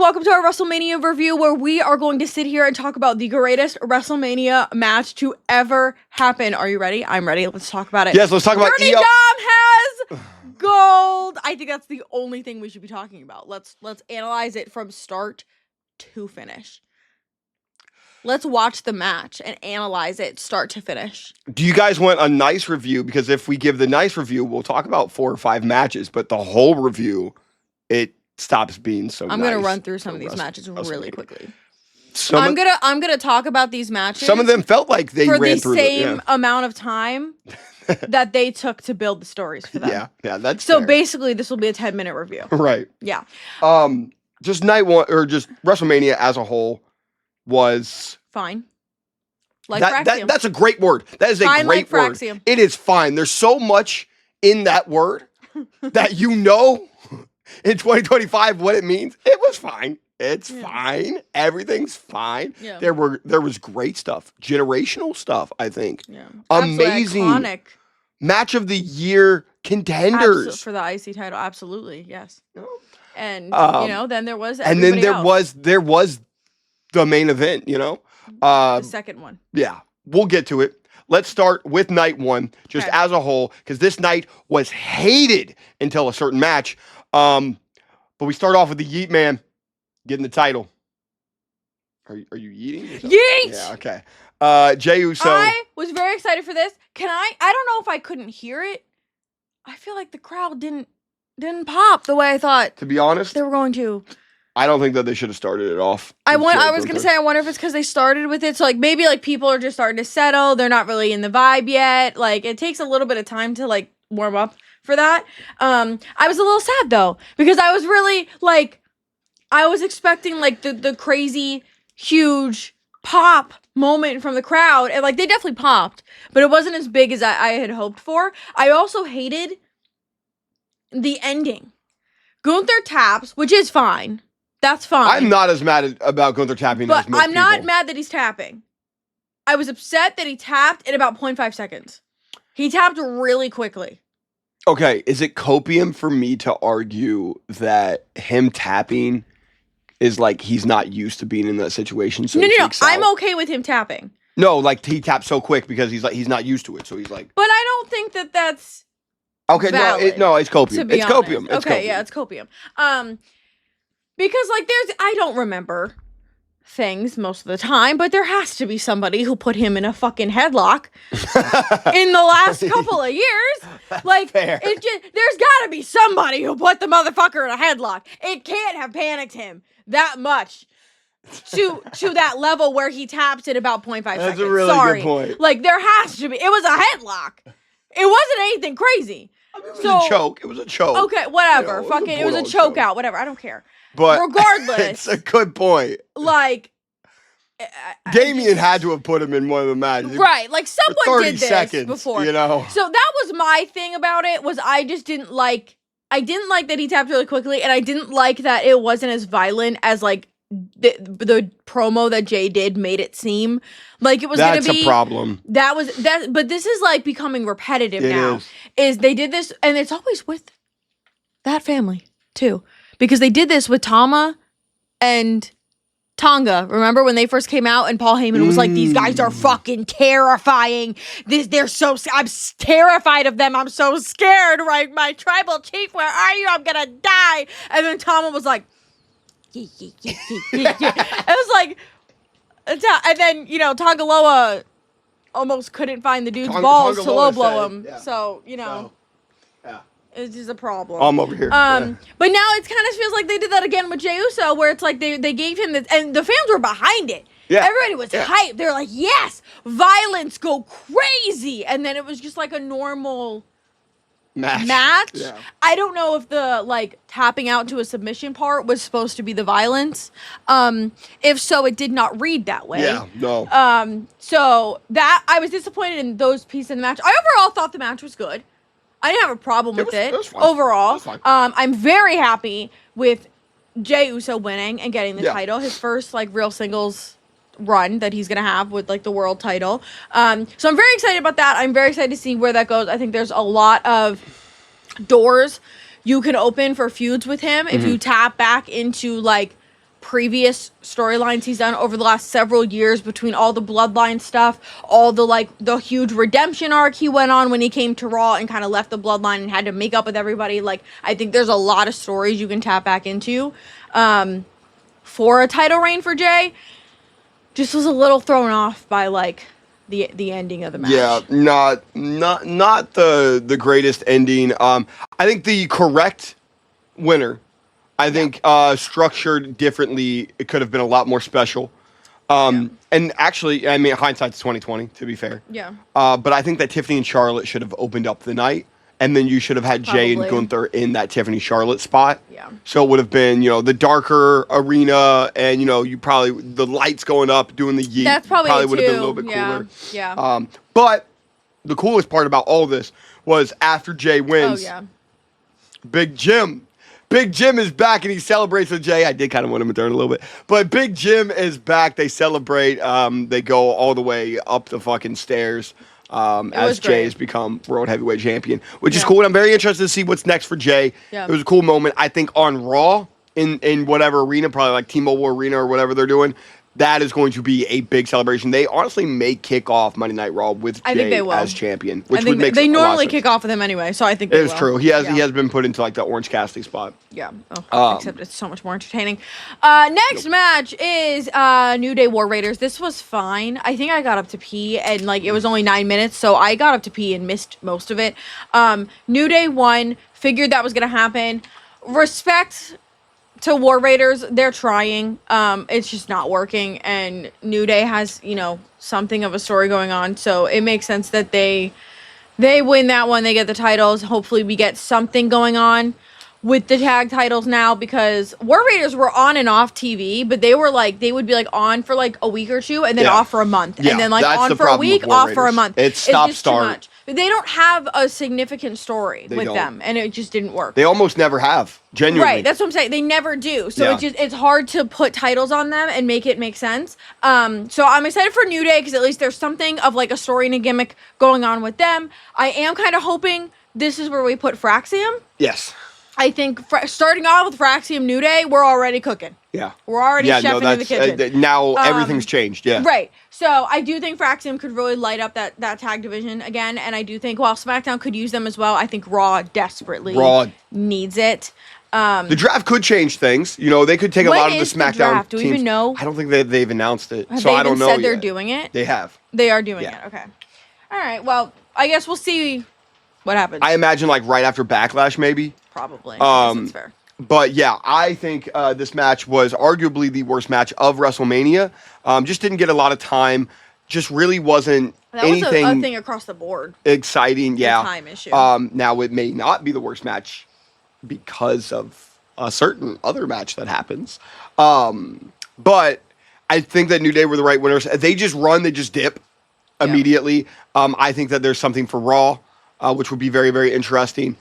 welcome to our WrestleMania review, where we are going to sit here and talk about the greatest WrestleMania match to ever happen. Are you ready? I'm ready. Let's talk about it. Yes, let's talk about Dirty Dom has gold. I think that's the only thing we should be talking about. Let's analyze it from start to finish. Let's watch the match and analyze it start to finish. Do you guys want a nice review? Because if we give the nice review, we'll talk about 4 or 5 matches, but the whole review, it stops being so I'm nice. gonna run through some of these matches really quickly. I'm gonna talk about these matches. Some of them felt like they ran through the same amount of time that they took to build the stories for them. Yeah, that's so fair. Basically this will be a 10-minute review. Right. Yeah. Just night one, or just WrestleMania as a whole was fine. Fraxium. That's a great word. That is fine, a great word. Fraxium. It is fine. There's so much in that word that you know in 2025 what it means. It was fine. It's fine. Everything's fine. Yeah. There was great stuff. Generational stuff, I think. Yeah. Amazing. Iconic. Match of the year contenders. For the IC title. Absolutely. Yes. And then there was there was the main event, the second one. Yeah. We'll get to it. Let's start with night one, just as a whole, because this night was hated until a certain match. But we start off with the Yeet Man getting the title. Are you yeeting? Yeet! Yeah, okay. Jey Uso. I was very excited for this. I don't know if I couldn't hear it. I feel like the crowd didn't pop the way I thought. To be honest, they were going to. I don't think that they should have started it off. I was gonna say, I wonder if it's because they started with it. So maybe people are just starting to settle. They're not really in the vibe yet. It takes a little bit of time to warm up for that. I was a little sad though, because I was really I was expecting the crazy huge pop moment from the crowd, and they definitely popped, but it wasn't as big as I had hoped for. I also hated the ending. Gunther taps, which is fine. That's fine. I'm not as mad about Gunther tapping as most I'm not mad that he's tapping. I was upset that he tapped in about 0.5 seconds. He tapped really quickly. Okay, is it copium for me to argue that him tapping is he's not used to being in that situation? So no. I'm okay with him tapping. No, he tapped so quick because he's not used to it. So he's But I don't think that that's okay. Valid, it's copium. It's copium. It's okay, copium. Yeah, it's copium. Because I don't remember things most of the time, but there has to be somebody who put him in a fucking headlock in the last couple of years. Fair. There's gotta be somebody who put the motherfucker in a headlock. It can't have panicked him that much to that level where he taps in about 0.5 seconds. That's a really good point. There has to be. It was a headlock. It wasn't anything crazy. It was a choke. It was a choke. Okay, whatever. It was a choke out. Whatever. I don't care. But regardless, it's a good point. Damian had to have put him in one of the matches. Right. Someone did this seconds, before. So that was my thing about it, was I just didn't like that he tapped really quickly, and I didn't like that it wasn't as violent as the promo that Jey did made it seem like it was going to be. That's a problem. But this is becoming repetitive now. Is they did this, and it's always with that family too. Because they did this with Tama and Tonga. Remember when they first came out and Paul Heyman was like, these guys are fucking terrifying. I'm terrified of them. I'm so scared, right? My tribal chief, where are you? I'm gonna die. And then Tama was like, It was and then, Tongaloa almost couldn't find the dude's balls to low blow him. Yeah. So, it's just a problem. I'm over here. But now it kind of feels like they did that again with Jey Uso, where it's they gave him this, and the fans were behind it. Yeah. Everybody was hyped. They're like, yes, violence, go crazy. And then it was just a normal match. Yeah. I don't know if the tapping out to a submission part was supposed to be the violence. If so, it did not read that way. Yeah, no. So that I was disappointed in those pieces of the match. I overall thought the match was good. I didn't have a problem with it. It was fine. Overall. It was fine. I'm very happy with Jey Uso winning and getting the title. His first real singles run that he's gonna have with the world title. So I'm very excited about that. I'm very excited to see where that goes. I think there's a lot of doors you can open for feuds with him if you tap back into previous storylines he's done over the last several years between all the bloodline stuff, all the like the huge redemption arc he went on when he came to Raw and kind of left the bloodline and had to make up with everybody. Like, I think there's a lot of stories you can tap back into for a title reign for Jay. Just was a little thrown off by like the ending of the match. Yeah, not the greatest ending. I think the correct winner. I think structured differently, it could have been a lot more special. And actually, I mean, hindsight's 2020, to be fair. Yeah. But I think that Tiffany and Charlotte should have opened up the night, and then you should have had Jay and Gunther in that Tiffany Charlotte spot. Yeah. So it would have been, the darker arena, and you probably the lights going up, doing the yeet. That's probably would have been a little bit cooler. Yeah. But the coolest part about all this was after Jay wins, Big Jim is back and he celebrates with Jay. I did kind of want him to turn a little bit. But Big Jim is back. They celebrate. They go all the way up the fucking stairs as Jay has become World Heavyweight Champion, which is cool. And I'm very interested to see what's next for Jay. Yeah. It was a cool moment. I think on Raw, in whatever arena, probably like T-Mobile Arena or whatever they're doing, that is going to be a big celebration. They honestly may kick off Monday Night Raw with Jay as champion, which would make they normally kick off with him anyway, so I think they will. It is true. He has been put into like the Orange Cassidy spot. Yeah. Except it's so much more entertaining. Next match is New Day War Raiders. This was fine. I think I got up to pee and like it was only 9 minutes, so I got up to pee and missed most of it. New Day won. Figured that was gonna happen. Respect to War Raiders, they're trying. It's just not working, and New Day has, something of a story going on, so it makes sense that they win that one. They get the titles. Hopefully we get something going on with the tag titles now, because War Raiders were on and off TV, but they would be like on for like a week or two and then off for a month. And then like on for a week, off for a month. It's stop-start. They don't have a significant story with them, and it just didn't work. They almost never have, genuinely. Right, that's what I'm saying. They never do. So it's hard to put titles on them and make it make sense. So I'm excited for New Day because at least there's something of like a story and a gimmick going on with them. I am kind of hoping this is where we put Fraxium. Yes. I think starting off with Fraxium New Day, we're already cooking. Yeah. We're already chefing in the kitchen. Now everything's changed, yeah. Right. So I do think Fraxium could really light up that tag division again, and I do think while SmackDown could use them as well, I think Raw desperately needs it. The draft could change things. They could take a lot of the SmackDown teams. Do we even know? I don't think they've announced it, I don't know said they're doing it? They have. They are doing it, okay. All right, well, I guess we'll see what happens. I imagine like right after Backlash, maybe. Probably. That's fair. But yeah, I think this match was arguably the worst match of WrestleMania. Just didn't get a lot of time. Just really wasn't anything. That was a thing across the board. Exciting, yeah. Time issue. Now it may not be the worst match because of a certain other match that happens. But I think that New Day were the right winners. They just dip immediately. I think that there's something for Raw, which would be very, very interesting.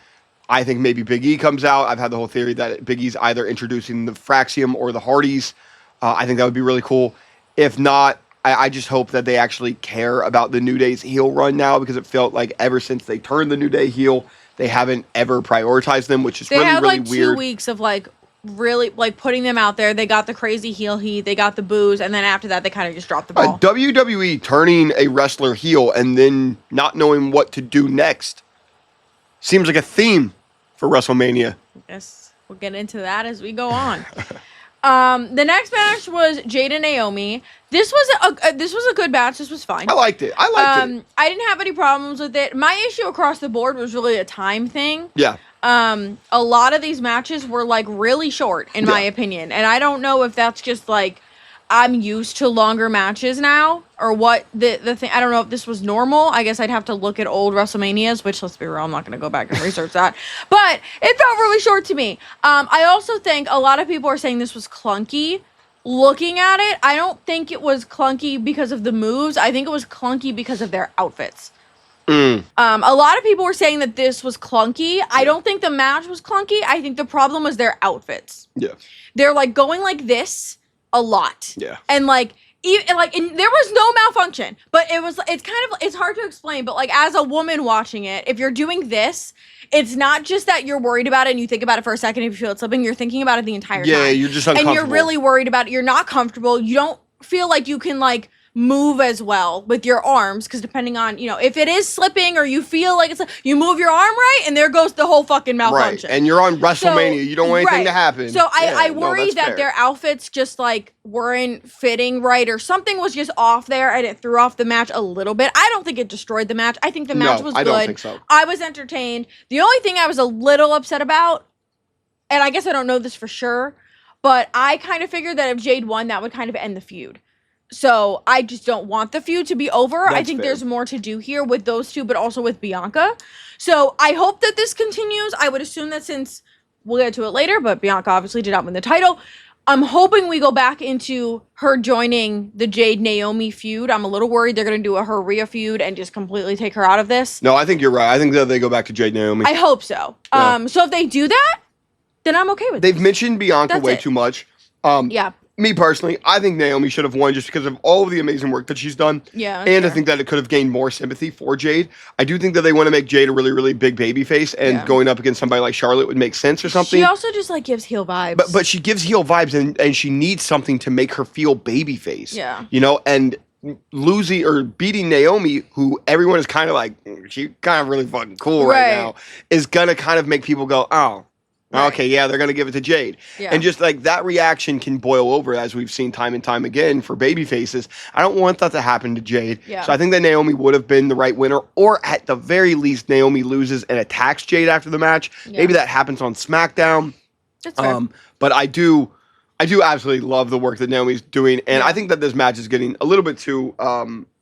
I think maybe Big E comes out. I've had the whole theory that Big E's either introducing the Fraxium or the Hardys. I think that would be really cool. If not, I just hope that they actually care about the New Day's heel run now, because it felt like ever since they turned the New Day heel, they haven't ever prioritized them, which is really weird. They had like 2 weeks of like really like putting them out there. They got the crazy heel heat, they got the boos, and then after that they kind of just dropped the ball. WWE turning a wrestler heel and then not knowing what to do next seems like a theme for WrestleMania. Yes, we'll get into that as we go on. The next match was Jaden and Naomi. This was a good match. This was fine. I liked it. I didn't have any problems with it. My issue across the board was really a time thing. Yeah. A lot of these matches were like really short, in my opinion, and I don't know if that's just like I'm used to longer matches now, or what the thing. I don't know if this was normal. I guess I'd have to look at old WrestleManias, which, let's be real, I'm not going to go back and research that. But it felt really short to me. I also think a lot of people are saying this was clunky. Looking at it, I don't think it was clunky because of the moves. I think it was clunky because of their outfits. A lot of people were saying that this was clunky. I don't think the match was clunky. I think the problem was their outfits. Yeah. They're like going like this a lot. Yeah. And like there was no malfunction, but it's hard to explain, but like as a woman watching it, if you're doing this, it's not just that you're worried about it and you think about it for a second if you feel it slipping, you're thinking about it the entire time. Yeah, you're just uncomfortable. And you're really worried about it. You're not comfortable. You don't feel like you can like move as well with your arms, because depending on, if it is slipping or you feel like you move your arm right and there goes the whole fucking malfunction. Right, and you're on WrestleMania. You don't want anything to happen. So I worry that their outfits just like weren't fitting right, or something was just off there and it threw off the match a little bit. I don't think it destroyed the match. I think the match was good. I don't think so. I was entertained. The only thing I was a little upset about, and I guess I don't know this for sure, but I kind of figured that if Jade won, that would kind of end the feud. So I just don't want the feud to be over. I think there's more to do here with those two, but also with Bianca. So I hope that this continues. I would assume that since we'll get to it later, but Bianca obviously did not win the title. I'm hoping we go back into her joining the Jade Naomi feud. I'm a little worried they're going to do a her Rhea feud and just completely take her out of this. No, I think you're right. I think that they go back to Jade Naomi. I hope so. Yeah. So if they do that, then I'm okay with it. They've mentioned Bianca way too much. Yeah. Me personally, I think Naomi should have won just because of all of the amazing work that she's done. Yeah. And I think that it could have gained more sympathy for Jade. I do think that they want to make Jade a really, really big baby face, and going up against somebody like Charlotte would make sense or something. She also just like gives heel vibes. But she gives heel vibes, and she needs something to make her feel baby face. Yeah. And losing or beating Naomi, who everyone is kind of like, she kind of really fucking cool right now, is going to kind of make people go, oh. Right. Okay, yeah, they're going to give it to Jade. Yeah. And just like that reaction can boil over, as we've seen time and time again for baby faces. I don't want that to happen to Jade. Yeah. So I think that Naomi would have been the right winner, or at the very least, Naomi loses and attacks Jade after the match. Yeah. Maybe that happens on SmackDown. That's fair. But I do absolutely love the work that Naomi's doing, and I think that this match is getting a little bit too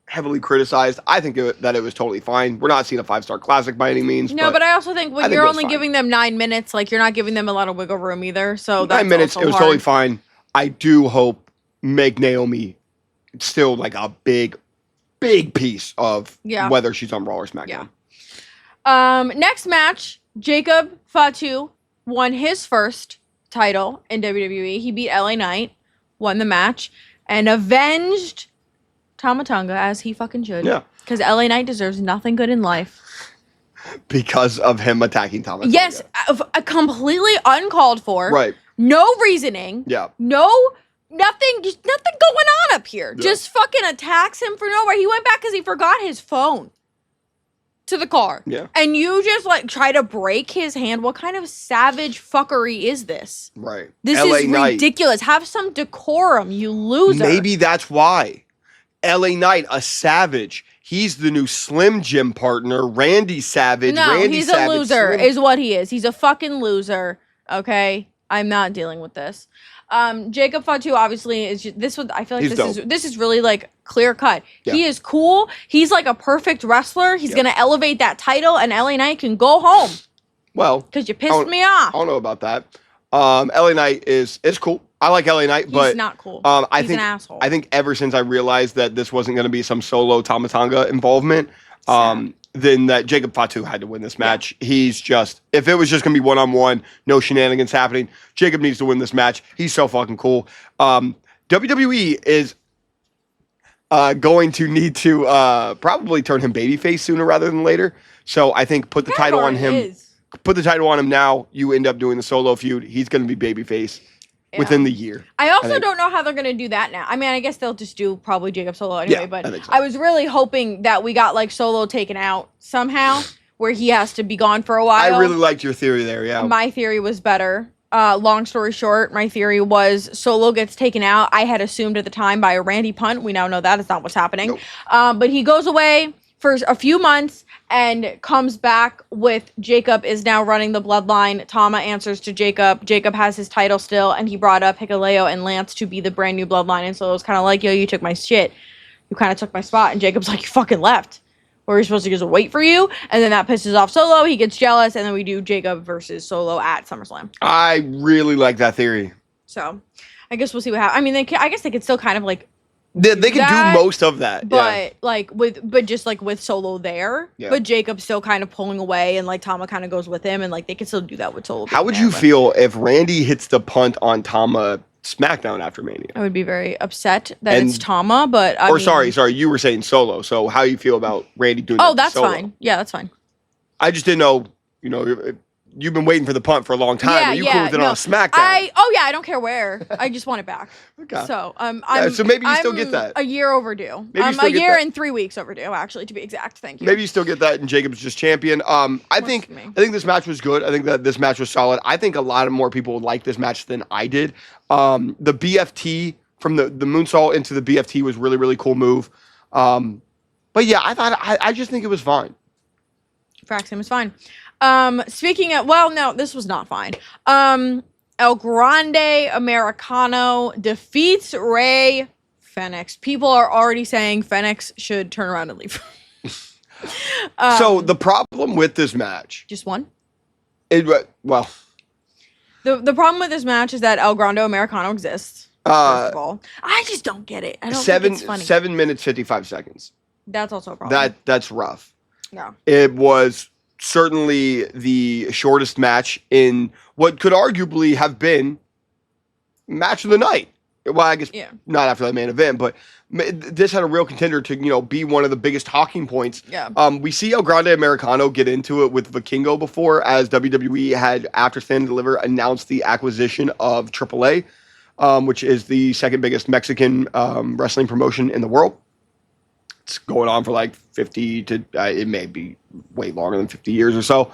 heavily criticized. I think that it was totally fine. We're not seeing a 5-star classic by any means. No, but I also think when you're only giving them 9 minutes, like you're not giving them a lot of wiggle room either. So 9 minutes, it was totally fine. I do hope make Naomi still like a big piece of whether she's on Raw or SmackDown. Yeah. Next match, Jacob Fatu won his first title in WWE. He beat LA Knight, won the match, and avenged Tama Tonga, as he fucking should. Yeah. Because LA Knight deserves nothing good in life. Because of him attacking Tama Tonga. Yes, completely uncalled for. Right. No reasoning. Yeah. Nothing going on up here. Yeah. Just fucking attacks him for nowhere. He went back because he forgot his phone to the car. Yeah. And you just like try to break his hand. What kind of savage fuckery is this? Right. This LA is Knight. Ridiculous. Have some decorum, you loser. Maybe that's why. LA Knight, a savage. He's the new Slim Jim partner. Randy Savage. No, Randy he's Savage, a loser, is what he is. He's a fucking loser. Okay? I'm not dealing with this. Jacob Fatu obviously is just, this. I feel like this is really like clear cut. Yeah. He is cool. He's like a perfect wrestler. He's gonna elevate that title, and LA Knight can go home. Well, because you pissed me off. I don't know about that. LA Knight is cool. I like LA Knight, but he's not cool. He's an asshole. I think ever since I realized that this wasn't going to be some solo Tama Tonga involvement, then that Jacob Fatu had to win this match. Yeah. He's just, if it was just going to be one-on-one, no shenanigans happening, Jacob needs to win this match. He's so fucking cool. WWE is going to need to probably turn him babyface sooner rather than later. So I think put the title on him. Put the title on him now. You end up doing the solo feud. He's going to be babyface. Yeah. Within the year. I also don't know how they're going to do that now. I mean, I guess they'll just do probably Jacob Solo anyway, but I was really hoping that we got like Solo taken out somehow where he has to be gone for a while. I really liked your theory there, yeah. My theory was better. Long story short, my theory was Solo gets taken out. I had assumed at the time by a Randy punt. We now know that is not what's happening. Nope. But he goes away for a few months and comes back with Jacob is now running the bloodline. Tama answers to Jacob. Jacob has his title still, and he brought up Hikuleo and Lance to be the brand new bloodline. And so it was kind of like, yo, you took my shit. You kind of took my spot. And Jacob's like, you fucking left. Or you're supposed to just wait for you. And then that pisses off Solo. He gets jealous. And then we do Jacob versus Solo at SummerSlam. I really like that theory. So I guess we'll see what happens. I mean, I guess they could still kind of like They can do most of that, but just with Solo there, but Jacob still kind of pulling away, and like Tama kind of goes with him, and like they can still do that with Solo. How would you feel if Randy hits the punt on Tama SmackDown after Mania. I would be very upset that it's Tama, but I mean, sorry, you were saying Solo. So how you feel about Randy doing that? Oh, that's fine. Yeah, that's fine. I just didn't know, you've been waiting for the punt for a long time. Are you cool with it on a SmackDown? I don't care where. I just want it back. Okay. So so maybe you still get that. A year overdue. I'm a year and 3 weeks overdue, actually, to be exact. Thank you. Maybe you still get that, and Jacob's just champion. I think this match was good. I think that this match was solid. I think a lot of more people would like this match than I did. The BFT from the moonsault into the BFT was really, really cool move. But yeah, I just think it was fine. Fraxim was fine. Speaking of, no, this was not fine. El Grande Americano defeats Fenix. People are already saying Fenix should turn around and leave. So the problem with this match, just one. The problem with this match is that El Grande Americano exists. First of all, I just don't get it. I don't think it's funny. 7 minutes 55 seconds. That's also a problem. That's rough. Yeah. It was certainly the shortest match in what could arguably have been match of the night. Well, I guess not after the main event, but this had a real contender to, be one of the biggest talking points. Yeah. We see El Grande Americano get into it with Vikingo before, as WWE had, after Stand and Deliver, announced the acquisition of AAA, which is the second biggest Mexican wrestling promotion in the world. It's going on for like 50 to, it may be way longer than 50 years or so.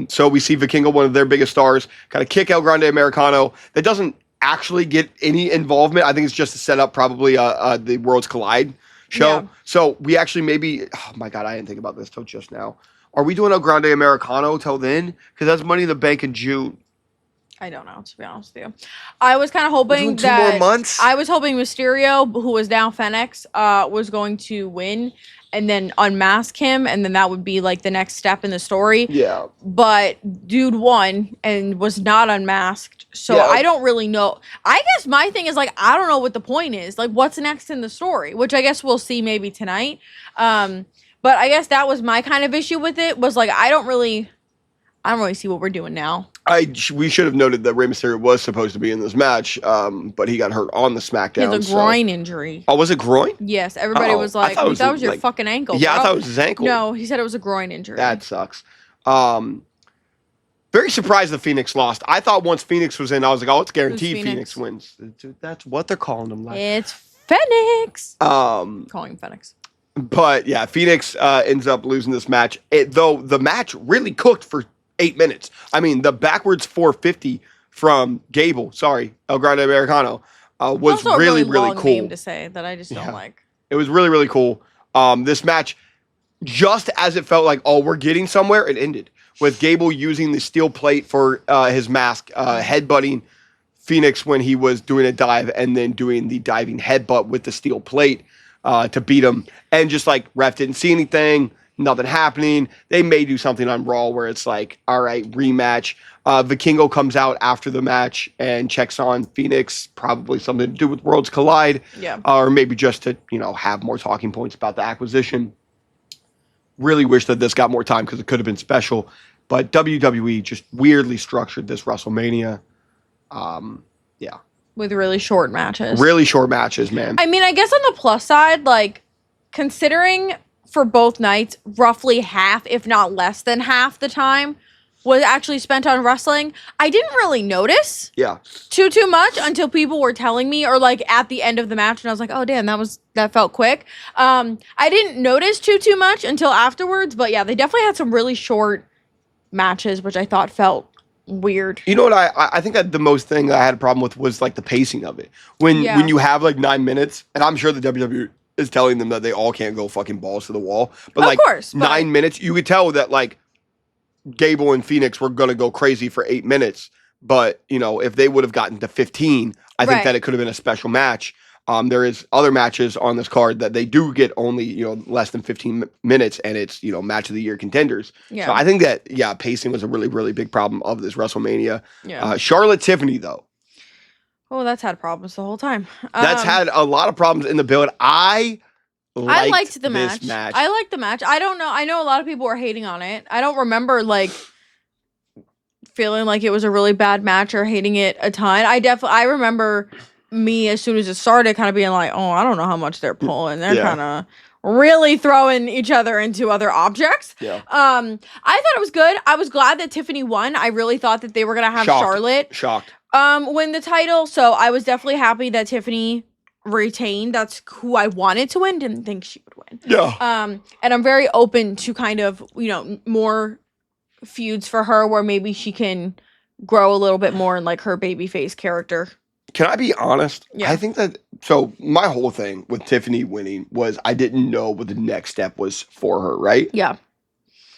So we see Vikingo, one of their biggest stars, kind of kick El Grande Americano. That doesn't actually get any involvement. I think it's just to set up probably the Worlds Collide show. Yeah. So we actually oh my God, I didn't think about this till just now. Are we doing El Grande Americano till then? Because that's Money in the Bank in June. I don't know, to be honest with you. I was kind of hoping that 2 more months. I was hoping Mysterio, who was now Fenix, was going to win and then unmask him, and then that would be like the next step in the story. Yeah. But dude won and was not unmasked, so I don't really know. I guess my thing is like I don't know what the point is. Like, what's next in the story? Which I guess we'll see maybe tonight. But I guess that was my kind of issue with it. Was like I don't really see what we're doing now. We should have noted that Rey Mysterio was supposed to be in this match, but he got hurt on the SmackDown. He had a groin injury. Oh, was it groin? Yes, everybody was like, that was your fucking ankle. Yeah, bro. I thought it was his ankle. No, he said it was a groin injury. That sucks. Very surprised that Fenix lost. I thought once Fenix was in, I was like, it's guaranteed Fenix wins. That's what they're calling him. Like. It's Fenix. Calling him Fenix. But yeah, Fenix ends up losing this match. Though the match really cooked for 8 minutes. I mean, the backwards 450 from El Grande Americano, was also really, a really long cool. Name to say that I just don't like. It was really, really cool. This match, just as it felt like, we're getting somewhere, it ended with Gable using the steel plate for his mask, headbutting Fenix when he was doing a dive, and then doing the diving headbutt with the steel plate to beat him. And just like ref didn't see anything. Nothing happening. They may do something on Raw where it's like, all right, rematch. Vikingo comes out after the match and checks on Fenix, probably something to do with Worlds Collide. Yeah. Or maybe just to, have more talking points about the acquisition. Really wish that this got more time because it could have been special. But WWE just weirdly structured this WrestleMania. Yeah. With really short matches. Really short matches, man. I mean, I guess on the plus side, like, considering for both nights, roughly half, if not less than half the time was actually spent on wrestling. I didn't really notice too much until people were telling me, or like at the end of the match, and I was like, oh damn, that felt quick. I didn't notice too much until afterwards, but yeah, they definitely had some really short matches, which I thought felt weird. You know what I think that the most thing that I had a problem with was like the pacing of it. When you have like 9 minutes, and I'm sure the WWE is telling them that they all can't go fucking balls to the wall. But of course, 9 minutes, you could tell that like Gable and Fenix were going to go crazy for 8 minutes. But, if they would have gotten to 15, I think that it could have been a special match. There is other matches on this card that they do get only, less than 15 minutes, and it's, match of the year contenders. Yeah. So I think that, pacing was a really, really big problem of this WrestleMania. Yeah. Charlotte Tiffany, though. Oh, that's had problems the whole time. That's had a lot of problems in the build. I liked the match. I liked the match. I don't know. I know a lot of people were hating on it. I don't remember feeling like it was a really bad match or hating it a ton. I remember me as soon as it started kind of being like, oh, I don't know how much they're pulling. They're kind of really throwing each other into other objects. Yeah. I thought it was good. I was glad that Tiffany won. I really thought that they were gonna have Charlotte win the title. So I was definitely happy that Tiffany retained. That's who I wanted to win. Didn't think she would win. Yeah. And I'm very open to kind of, more feuds for her where maybe she can grow a little bit more in like her babyface character. Can I be honest? Yeah. I think that, so my whole thing with Tiffany winning was I didn't know what the next step was for her, right? Yeah.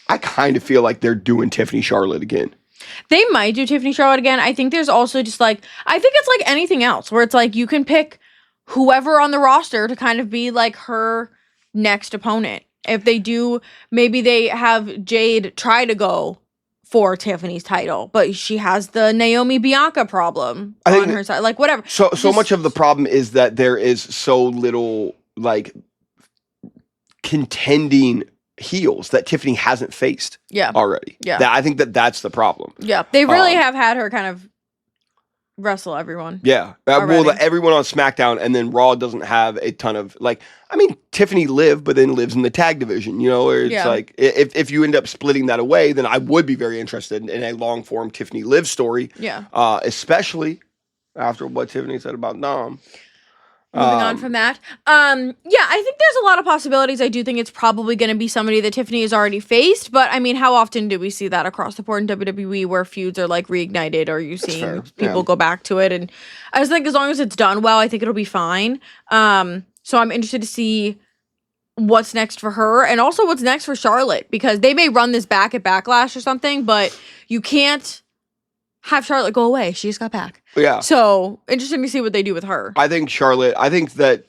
I kind of feel like they're doing Tiffany Charlotte again. They might do Tiffany Charlotte again. I think there's also just like, I think it's like anything else where it's like you can pick whoever on the roster to kind of be like her next opponent. If they do, maybe they have Jade try to go for Tiffany's title, but she has the Naomi Bianca problem on her side, like whatever. So much of the problem is that there is so little like contending heels that Tiffany hasn't faced already. Yeah. I think that's the problem. Yeah. They really have had her kind of wrestle everyone. Yeah. Well, everyone on SmackDown, and then Raw doesn't have a ton of like, I mean, Tiffany but then lives in the tag division, where it's like, if you end up splitting that away, then I would be very interested in a long form Tiffany Liv story. Yeah. Especially after what Tiffany said about Dom. Moving on from that. I think there's a lot of possibilities. I do think it's probably going to be somebody that Tiffany has already faced, but I mean, how often do we see that across the board in WWE where feuds are like reignited, or you see people go back to it? And I just think as long as it's done well, I think it'll be fine. So I'm interested to see what's next for her and also what's next for Charlotte, because they may run this back at Backlash or something, but you can't have Charlotte go away. She just got back. Yeah. So interesting to see what they do with her. I think that,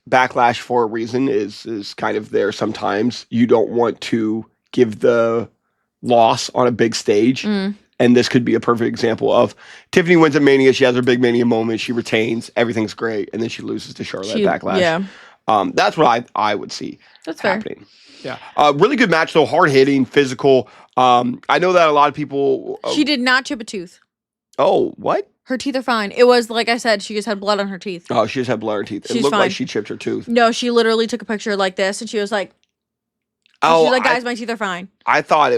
Backlash for a reason is kind of there sometimes. You don't want to give the loss on a big stage. And this could be a perfect example of Tiffany wins at Mania. She has her big Mania moment. She retains. Everything's great. And then she loses to Charlotte at Backlash. Yeah. That's what I would see happening. Fair. Yeah. Really good match, though. Hard hitting, physical. I know that a lot of people. She did not chip a tooth. Oh, what? Her teeth are fine. It was, like I said, she just had blood on her teeth. Oh, she just had blood on her teeth. It looked like she chipped her tooth. No, she literally took a picture like this, and she was like, she was like, guys, my teeth are fine. I thought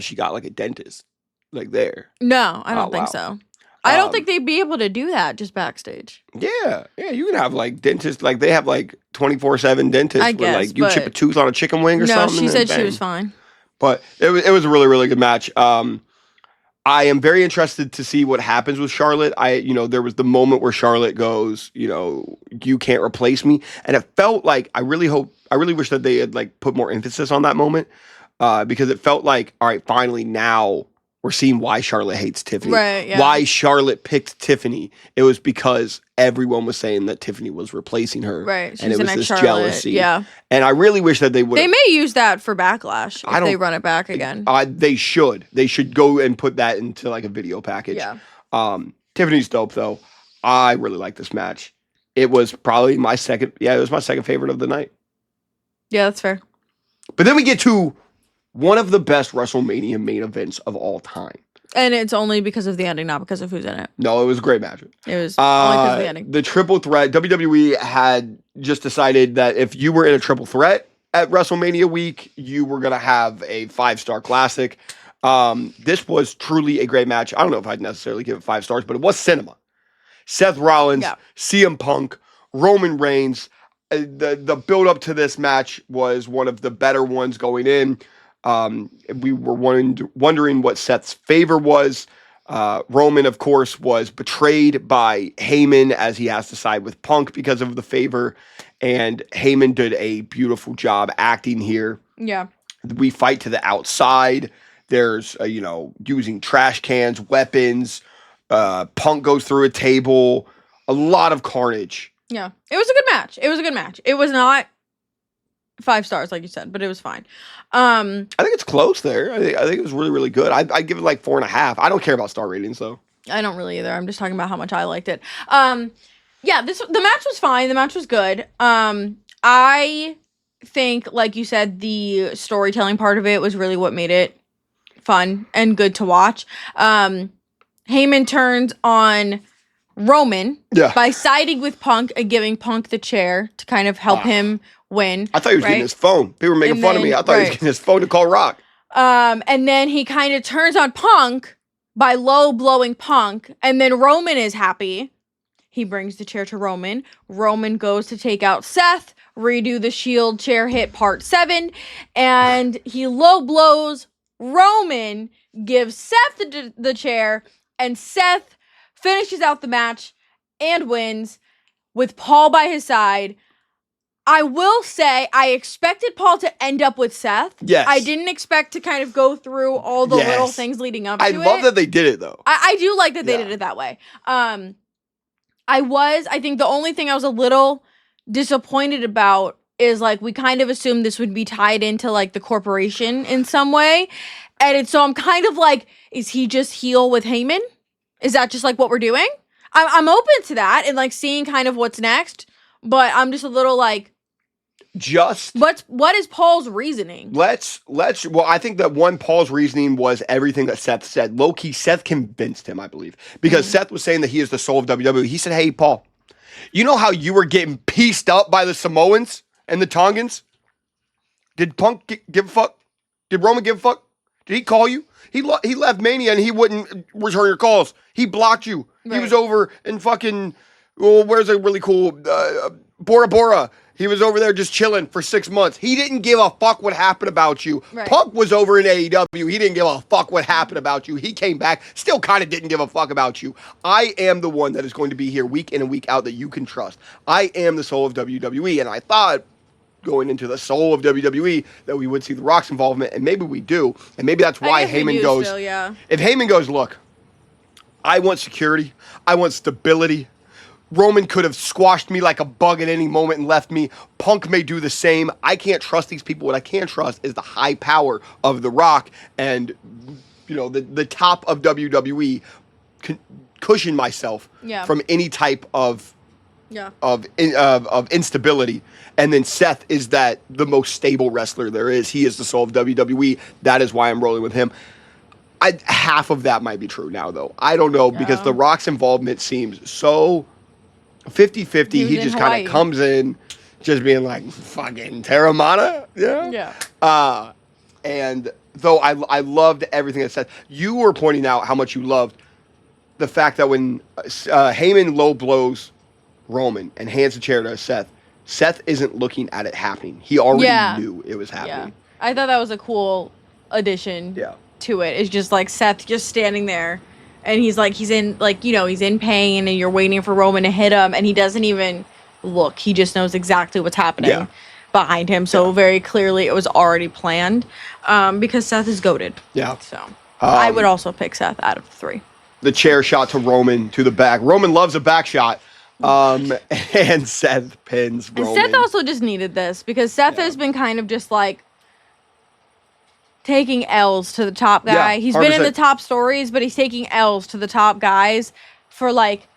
she got like a dentist, like there. No, I don't think so. I don't think they'd be able to do that just backstage. Yeah, you can have like dentists, like they have like 24/7 dentists I guess, where like you chip a tooth on a chicken wing or something. No, she said she was fine. But it was a really, really good match. I am very interested to see what happens with Charlotte. There was the moment where Charlotte goes, you can't replace me. And it felt like, I really wish that they had like put more emphasis on that moment. Because it felt like, all right, finally now we're seeing why Charlotte hates Tiffany. Right, yeah. Why Charlotte picked Tiffany. It was because everyone was saying that Tiffany was replacing her. Right. And it was this Charlotte. jealousy. Yeah. And I really wish that they would. They may use that for Backlash if they run it back again. They should. They should go and put that into like a video package. Yeah. Tiffany's dope though. I really like this match. It was probably my second favorite of the night. Yeah, that's fair. But then we get to one of the best WrestleMania main events of all time. And it's only because of the ending, not because of who's in it. No, it was a great match. It was only because of the ending. The triple threat, WWE had just decided that if you were in a triple threat at WrestleMania week, you were going to have a 5-star classic. This was truly a great match. I don't know if I'd necessarily give it 5 stars, but it was cinema. Seth Rollins, CM Punk, Roman Reigns. The build up to this match was one of the better ones going in. We were wondering what Seth's favor was. Roman, of course, was betrayed by Heyman as he has to side with Punk because of the favor. And Heyman did a beautiful job acting here. Yeah. We fight to the outside. There's, using trash cans, weapons. Punk goes through a table. A lot of carnage. Yeah. It was a good match. It was not 5 stars, like you said, but it was fine. I think it's close there. I think it was really, really good. I'd give it like 4.5. I don't care about star ratings though. I don't really either. I'm just talking about how much I liked it. The match was fine. The match was good. I think, like you said, the storytelling part of it was really what made it fun and good to watch. Heyman turns on Roman by siding with Punk and giving Punk the chair to kind of help him win. I thought he was getting his phone. People were making fun of me. I thought he was getting his phone to call Rock. And then he kind of turns on Punk by low blowing Punk, and then Roman is happy. He brings the chair to Roman. Roman goes to take out Seth, redo the Shield chair hit part 7, and he low blows Roman, gives Seth the chair, and Seth finishes out the match and wins with Paul by his side. I will say I expected Paul to end up with Seth. Yes. I didn't expect to kind of go through all the little things leading up to it. I love that they did it, though. I do like that they did it that way. I think the only thing I was a little disappointed about is, like, we kind of assumed this would be tied into, like, the corporation in some way. And so I'm kind of like, is he just heel with Heyman? Is that just, like, what we're doing? I'm open to that and, like, seeing kind of what's next. But I'm just a little, like... What is Paul's reasoning? Well, I think that Paul's reasoning was everything that Seth said. Low-key, Seth convinced him, I believe. Because Seth was saying that he is the soul of WWE. He said, hey, Paul, you know how you were getting pieced up by the Samoans and the Tongans? Did Punk give a fuck? Did Roman give a fuck? Did he call you? He left Mania and he wouldn't return your calls. He blocked you. Right. He was over in fucking, where's a really cool, Bora Bora. He was over there just chilling for 6 months. He didn't give a fuck what happened about you. Right. Punk was over in AEW. He didn't give a fuck what happened about you. He came back, still kind of didn't give a fuck about you. I am the one that is going to be here week in and week out that you can trust. I am the soul of WWE, and I thought going into the soul of WWE that we would see The Rock's involvement, and maybe we do, and maybe that's why Heyman goes. Still, yeah. If Heyman goes, look, I want security, I want stability. Roman could have squashed me like a bug at any moment and left me. Punk may do the same. I can't trust these people. What I can trust is the high power of The Rock and, you know, the top of WWE cushion myself from any type of instability. And then Seth is the most stable wrestler there is. He is the soul of WWE. That is why I'm rolling with him. Half of that might be true now, though. I don't know, because The Rock's involvement seems so 50-50. He just kind of comes in just being like, fucking Terramana? Yeah. And though I loved everything that Seth, you were pointing out how much you loved the fact that when Heyman low blows Roman and hands the chair to Seth, Seth isn't looking at it happening. He already knew it was happening. Yeah. I thought that was a cool addition to it. It's just like Seth just standing there. And he's in pain, and you're waiting for Roman to hit him, and he doesn't even look. He just knows exactly what's happening behind him. So very clearly it was already planned, because Seth is goated. Yeah. So I would also pick Seth out of the 3. The chair shot to Roman to the back. Roman loves a back shot. And Seth pins Roman. And Seth also just needed this, because Seth has been kind of just like taking L's to the top guy. He's been in the top stories, but he's taking L's to the top guys for like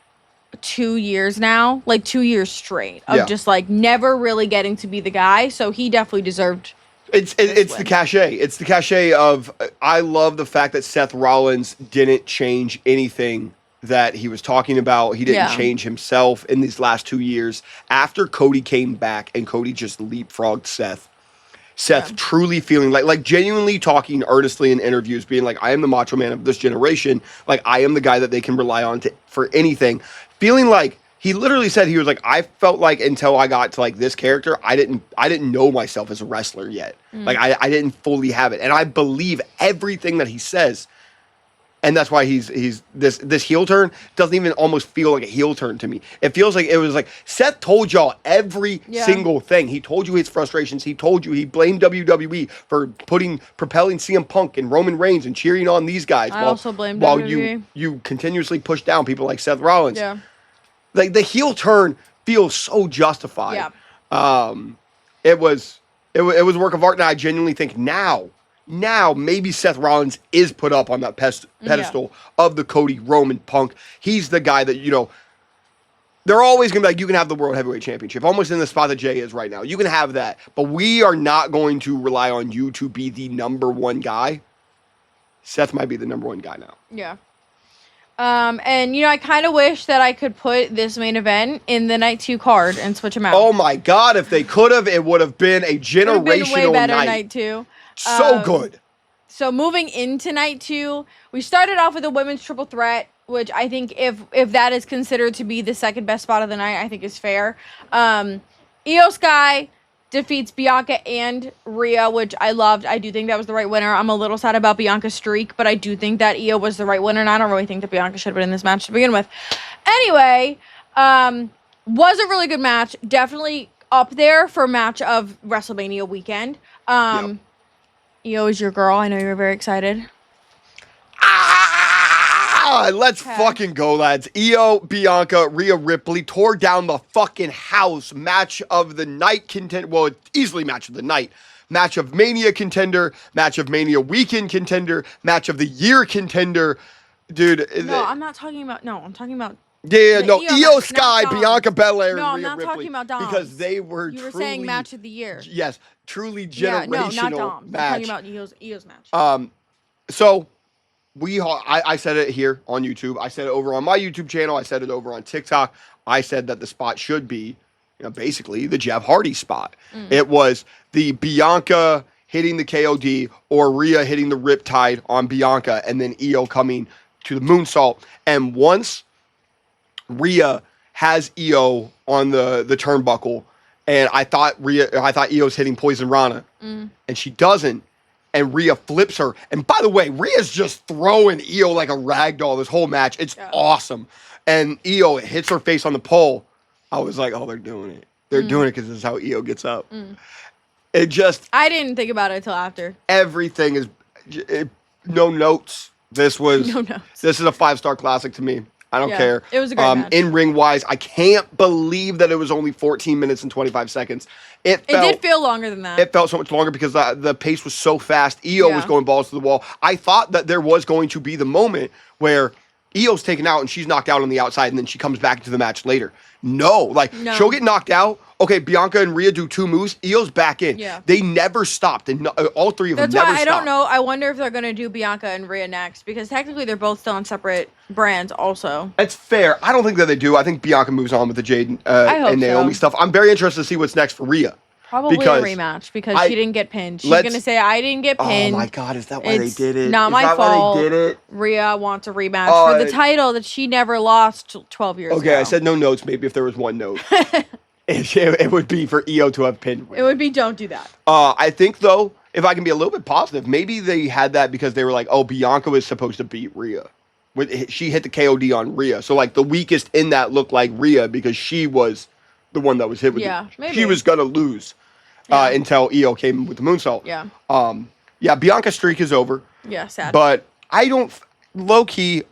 2 years now, like 2 years straight of just like never really getting to be the guy. So he definitely deserved. It's the cachet. It's the cachet of, I love the fact that Seth Rollins didn't change anything that he was talking about. He didn't change himself in these last 2 years. After Cody came back and Cody just leapfrogged Seth truly feeling like genuinely talking earnestly in interviews, being like, I am the macho man of this generation. Like, I am the guy that they can rely on for anything. Feeling like, he literally said, he was like, I felt like until I got to like this character, I didn't know myself as a wrestler yet. Like, I didn't fully have it. And I believe everything that he says. And that's why he's this heel turn doesn't even almost feel like a heel turn to me. It feels like it was like Seth told y'all every single thing. He told you his frustrations. He told you he blamed WWE for propelling CM Punk and Roman Reigns and cheering on these guys. I also blamed while WWE. you continuously push down people like Seth Rollins. Yeah. Like, the heel turn feels so justified. Yeah. It was a work of art, and I genuinely think now maybe Seth Rollins is put up on that pedestal of the Cody, Roman, Punk. He's the guy that, you know, they're always going to be like, you can have the World Heavyweight Championship, almost in the spot that Jay is right now. You can have that, but we are not going to rely on you to be the number one guy. Seth might be the number one guy now. Yeah. And I kind of wish that I could put this main event in the night 2 card and switch them out. Oh my God! If they could have, it would have been a generational way better night 2. So good. So moving into night 2, we started off with a women's triple threat, which I think if that is considered to be the second best spot of the night, I think is fair. Io Sky defeats Bianca and Rhea, which I loved. I do think that was the right winner. I'm a little sad about Bianca's streak, but I do think that Io was the right winner, and I don't really think that Bianca should have been in this match to begin with. Anyway, was a really good match. Definitely up there for match of WrestleMania weekend. Yep. Io is your girl. I know you're very excited. Let's fucking go, lads. Io, Bianca, Rhea Ripley tore down the fucking house. Match of the night contender. Well, easily match of the night. Match of Mania contender. Match of Mania weekend contender. Match of the year contender. Dude. No, I'm not talking about. No, I'm talking about. Yeah, no. Io Sky, Bianca Belair, no, and Rhea Ripley. No, I'm not talking about Doms. Because they were You were saying match of the year. Yes. Truly generational no, not Doms. match. I'm talking about Io's match. So... I said it here on YouTube. I said it over on my YouTube channel. I said it over on TikTok. I said that the spot should be, basically the Jeff Hardy spot. It was the Bianca hitting the KOD or Rhea hitting the Riptide on Bianca and then Io coming to the moonsault. And once Rhea has Io on the turnbuckle, and I thought Io's hitting Poison Rana, and she doesn't. And Rhea flips her. And by the way, Rhea's just throwing Io like a ragdoll this whole match. It's awesome. And Io hits her face on the pole. I was like, oh, they're doing it. They're doing it because this is how Io gets up. It just... I didn't think about it until after. Everything is... no notes. This was... No notes. This is a 5-star classic to me. I don't care. It was a great match. In-ring wise, I can't believe that it was only 14 minutes and 25 seconds. It did feel longer than that. It felt so much longer because the pace was so fast. Io was going balls to the wall. I thought that there was going to be the moment where Io's taken out and she's knocked out on the outside and then she comes back into the match later. No. She'll get knocked out. Okay, Bianca and Rhea do 2 moves. Io's back in. Yeah. They never stopped. And all 3 of them never stopped. That's why I don't know. I wonder if they're going to do Bianca and Rhea next because technically they're both still on separate brands also. It's fair. I don't think that they do. I think Bianca moves on with the Jaden and Naomi stuff. I'm very interested to see what's next for Rhea. Probably a rematch because she didn't get pinned. She's going to say, I didn't get pinned. Oh my God, is that why they did it? Not my fault. Why they did it? Rhea wants a rematch for the title that she never lost 12 years ago. Okay, I said no notes. Maybe if there was one note. It would be for Io to have pinned Rhea. It would be don't do that. I think, though, if I can be a little bit positive, maybe they had that because they were like, oh, Bianca was supposed to beat Rhea. She hit the KOD on Rhea. So, the weakest in that looked like Rhea because she was the one that was hit with it. Maybe. She was going to lose. Until Io came with the moonsault. Yeah. Bianca's streak is over. Yeah, sad. But I don't, low-key,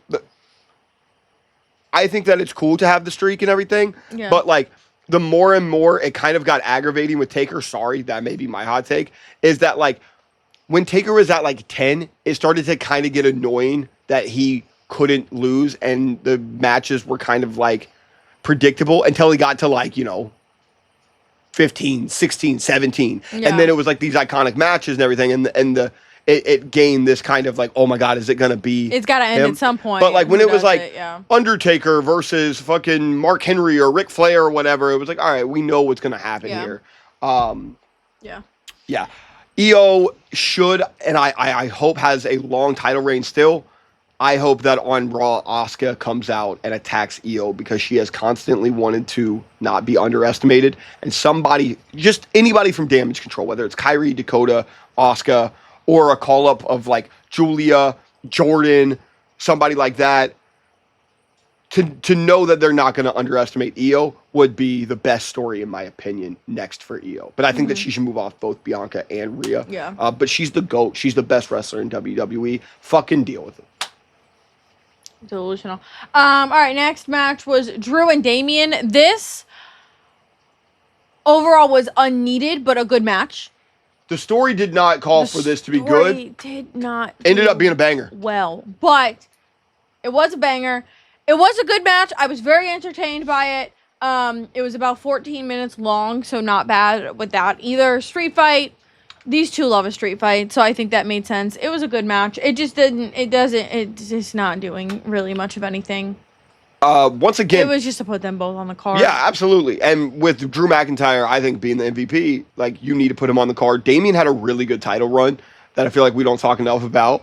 I think that it's cool to have the streak and everything. Yeah. But, the more and more it kind of got aggravating with Taker, sorry, that may be my hot take, is that, when Taker was at, 10, it started to kind of get annoying that he couldn't lose and the matches were kind of, predictable until he got to, 15, 16, 17. Yeah. And then it was these iconic matches and everything. And it gained this kind of oh my God, is it going to be It's got to end at some point. But when it was Undertaker versus fucking Mark Henry or Ric Flair or whatever, it was all right, we know what's going to happen here. Yeah. Io should, and I hope has a long title reign still. I hope that on Raw, Asuka comes out and attacks Io because she has constantly wanted to not be underestimated. And just anybody from Damage Control, whether it's Kyrie, Dakota, Asuka, or a call-up of Julia, Jordan, somebody like that, to know that they're not going to underestimate Io would be the best story, in my opinion, next for Io. But I think that she should move off both Bianca and Rhea. Yeah. But she's the GOAT. She's the best wrestler in WWE. Fucking deal with it. Delusional. All right, next match was Drew and Damian. This overall was unneeded, but a good match. The story did not call for this to be good. Did not. Ended up being a banger. Well, but it was a banger. It was a good match. I was very entertained by it. It was about 14 minutes long, so not bad with that either. Street fight. These two love a street fight, so I think that made sense. It was a good match. It just didn't. It's just not doing really much of anything. Once again, it was just to put them both on the card. Yeah, absolutely. And with Drew McIntyre, I think being the MVP, like you need to put him on the card. Damian had a really good title run that I feel like we don't talk enough about.